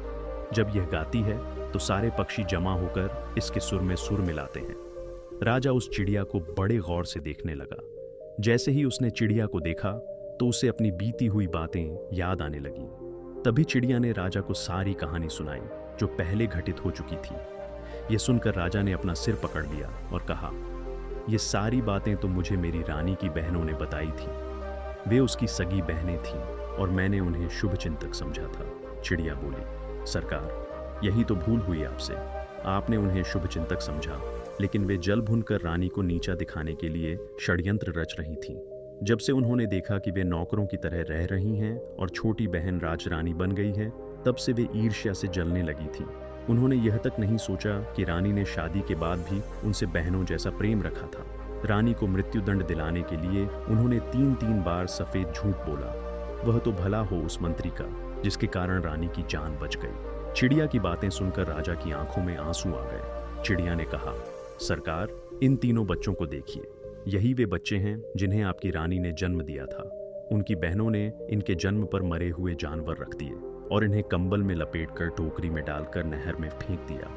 जब यह गाती है तो सारे पक्षी जमा होकर इसके सुर में सुर मिलाते हैं। राजा उस चिड़िया को बड़े गौर से देखने लगा। जैसे ही उसने चिड़िया को देखा तो उसे अपनी बीती हुई बातें याद आने लगी। तभी चिड़िया ने राजा को सारी कहानी सुनाई जो पहले घटित हो चुकी थी। यह सुनकर राजा ने अपना सिर पकड़ लिया और कहा, ये सारी बातें तो मुझे मेरी रानी की बहनों ने बताई थी। वे उसकी सगी बहनें थीं और मैंने उन्हें शुभचिंतक समझा था। चिड़िया बोली, सरकार, यही तो भूल हुई आपसे। आपने उन्हें शुभचिंतक समझा, लेकिन वे जल भुनकर रानी को नीचा दिखाने के लिए षड्यंत्र रच रही थीं। जब से उन्होंने देखा कि वे नौकरों की तरह रह रही हैं और छोटी बहन राजरानी बन गई है, तब से वे ईर्ष्या से जलने लगी थीं। उन्होंने यह तक नहीं सोचा कि रानी ने शादी के बाद भी उनसे बहनों जैसा प्रेम रखा था। रानी को मृत्युदंड दिलाने के लिए उन्होंने 3-3 बार सफेद झूठ बोला। वह तो भला हो उस मंत्री का जिसके कारण रानी की जान बच गई। चिड़िया की बातें सुनकर राजा की आंखों में आंसू आ गए। चिड़िया ने कहा, सरकार, इन तीनों बच्चों को देखिए। यही वे बच्चे हैं जिन्हें आपकी रानी ने जन्म दिया था। उनकी बहनों ने इनके जन्म पर मरे हुए जानवर रख दिए और इन्हें कंबल में लपेटकर टोकरी में डालकर नहर में फेंक दिया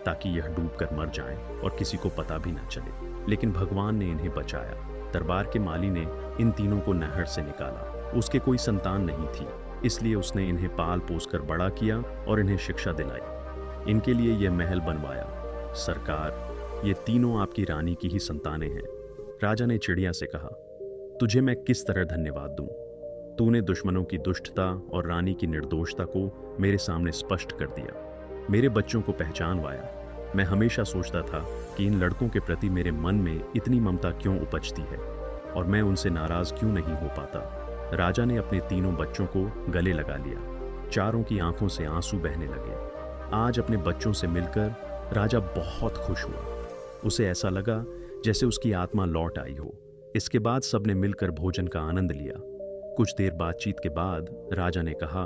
ताकि यह डूबकर मर जाएं और किसी को पता भी न चले। लेकिन भगवान ने इन्हें बचाया। दरबार के माली ने इन तीनों को नहर से निकाला। उसके कोई संतान नहीं थी, इसलिए उसने इन्हें पाल पोस कर बड़ा किया और इन्हें शिक्षा दिलाई। इनके लिए यह महल बनवाया। सरकार, ये तीनों आपकी रानी की ही संतानें हैं। राजा ने चिड़िया से कहा, तुझे मैं किस तरह धन्यवाद दूं? तूने दुश्मनों की दुष्टता और रानी की निर्दोषता को मेरे सामने स्पष्ट कर दिया। मेरे बच्चों को पहचानवाया। मैं हमेशा सोचता था कि इन लड़कों के प्रति मेरे मन में इतनी ममता क्यों उपजती है और मैं उनसे नाराज क्यों नहीं हो पाता। राजा ने अपने तीनों बच्चों को गले लगा लिया। चारों की आंखों से आंसू बहने लगे। आज अपने बच्चों से मिलकर राजा बहुत खुश हुआ। उसे ऐसा लगा जैसे उसकी आत्मा लौट आई हो। इसके बाद सबने मिलकर भोजन का आनंद लिया। कुछ देर बातचीत के बाद राजा ने कहा,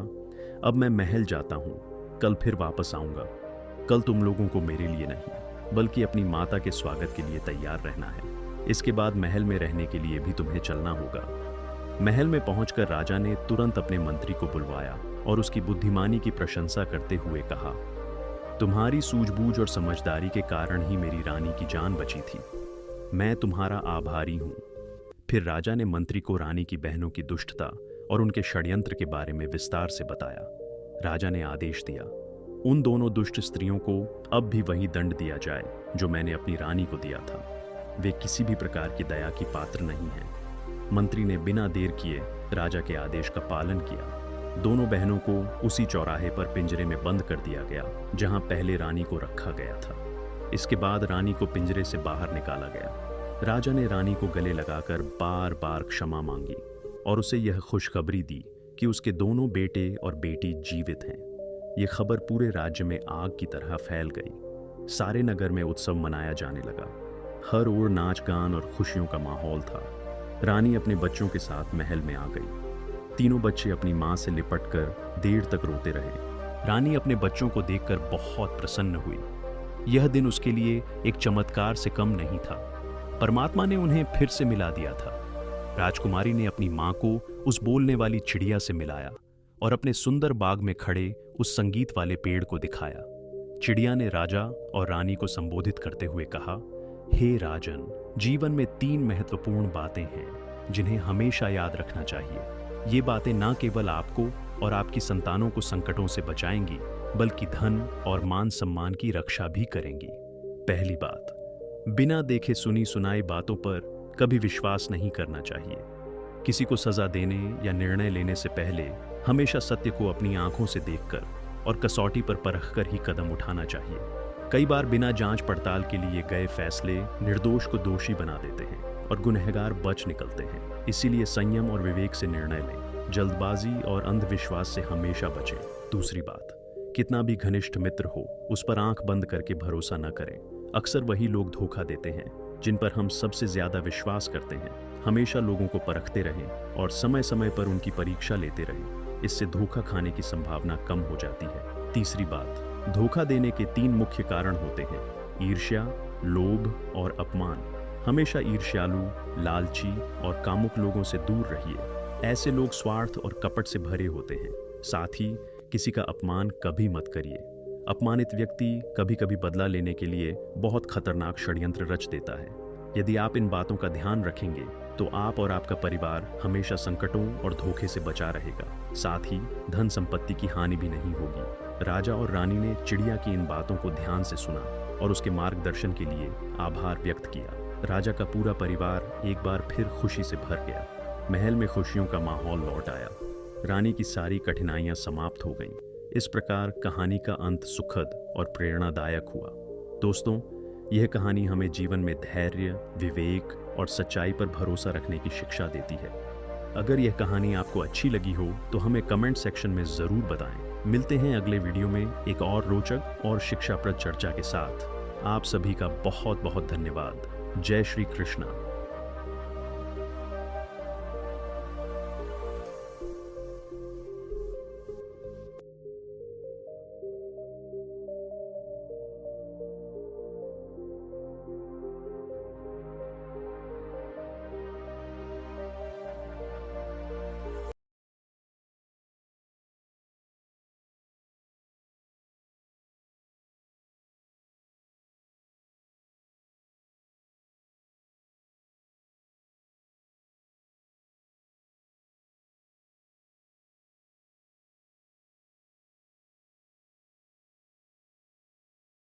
अब मैं महल जाता हूँ, कल फिर वापस आऊँगा। कल तुम लोगों को मेरे लिए नहीं बल्कि अपनी माता के स्वागत के लिए तैयार रहना है। इसके बाद महल में रहने के लिए भी तुम्हें चलना होगा। महल में पहुंचकर राजा ने तुरंत अपने मंत्री को बुलवाया और उसकी बुद्धिमानी की प्रशंसा करते हुए कहा, तुम्हारी सूझबूझ और समझदारी के कारण ही मेरी रानी की जान बची थी। मैं तुम्हारा आभारी हूँ। फिर राजा ने मंत्री को रानी की बहनों की दुष्टता और उनके षड्यंत्र के बारे में विस्तार से बताया। राजा ने आदेश दिया, उन दोनों दुष्ट स्त्रियों को अब भी वही दंड दिया जाए जो मैंने अपनी रानी को दिया था। वे किसी भी प्रकार की दया की पात्र नहीं हैं। मंत्री ने बिना देर किए राजा के आदेश का पालन किया। दोनों बहनों को उसी चौराहे पर पिंजरे में बंद कर दिया गया जहां पहले रानी को रखा गया था। इसके बाद रानी को पिंजरे से बाहर निकाला गया। राजा ने रानी को गले लगाकर बार बार क्षमा मांगी और उसे यह खुशखबरी दी कि उसके दोनों बेटे और बेटी जीवित हैं। ये खबर पूरे राज्य में आग की तरह फैल गई। सारे नगर में उत्सव मनाया जाने लगा। हर ओर नाच गान और खुशियों का माहौल था। रानी अपने बच्चों के साथ महल में आ गई। तीनों बच्चे अपनी मां से लिपटकर देर तक रोते रहे। रानी अपने बच्चों को देखकर बहुत प्रसन्न हुई। यह दिन उसके लिए एक चमत्कार से कम नहीं था। परमात्मा ने उन्हें फिर से मिला दिया था। राजकुमारी ने अपनी मां को उस बोलने वाली चिड़िया से मिलाया और अपने सुंदर बाग में खड़े उस संगीत वाले पेड़ को दिखाया। चिड़िया ने राजा और रानी को संबोधित करते हुए कहा, हे राजन, जीवन में 3 महत्वपूर्ण बातें हैं जिन्हें हमेशा याद रखना चाहिए। ये बातें न केवल आपको और आपकी संतानों को संकटों से बचाएंगी, बल्कि धन और मान सम्मान की रक्षा भी करेंगी। पहली बात, बिना देखे सुनी सुनाई बातों पर कभी विश्वास नहीं करना चाहिए। किसी को सजा देने या निर्णय लेने से पहले हमेशा सत्य को अपनी आंखों से देखकर और कसौटी पर परखकर ही कदम उठाना चाहिए। कई बार बिना जांच पड़ताल के लिए गए फैसले निर्दोष को दोषी बना देते हैं और गुनहगार बच निकलते हैं। इसीलिए संयम और विवेक से निर्णय लें। जल्दबाजी और अंधविश्वास से हमेशा बचें। दूसरी बात, कितना भी घनिष्ठ मित्र हो, उस पर आंख बंद करके भरोसा न करें। अक्सर वही लोग धोखा देते हैं जिन पर हम सबसे ज्यादा विश्वास करते हैं। हमेशा लोगों को परखते रहें और समय समय पर उनकी परीक्षा लेते रहें। इससे धोखा खाने की संभावना कम हो जाती है। तीसरी बात, धोखा देने के 3 मुख्य कारण होते हैं: ईर्ष्या, लोभ और अपमान। हमेशा ईर्ष्यालु, लालची और कामुक लोगों से दूर रहिए। ऐसे लोग स्वार्थ और कपट से भरे होते हैं। साथ ही किसी का अपमान कभी मत करिए। अपमानित व्यक्ति कभी कभी बदला लेने के लिए बहुत खतरनाक षड्यंत्र रच देता है। यदि आप इन बातों का ध्यान रखेंगे तो आप और आपका परिवार हमेशा संकटों और धोखे से बचा रहेगा। साथ ही धन संपत्ति की हानि भी नहीं होगी। राजा और रानी ने चिड़िया की इन बातों को ध्यान से सुना और उसके मार्गदर्शन के लिए आभार व्यक्त किया। राजा का पूरा परिवार एक बार फिर खुशी से भर गया। महल में खुशियों का माहौल लौट आया। रानी की सारी कठिनाइयां समाप्त हो गईं। इस प्रकार कहानी का अंत सुखद और प्रेरणादायक हुआ। दोस्तों, यह कहानी हमें जीवन में धैर्य, विवेक और सच्चाई पर भरोसा रखने की शिक्षा देती है। अगर यह कहानी आपको अच्छी लगी हो तो हमें कमेंट सेक्शन में ज़रूर बताएं। मिलते हैं अगले वीडियो में एक और रोचक और शिक्षाप्रद चर्चा के साथ। आप सभी का बहुत बहुत धन्यवाद। जय श्री कृष्णा।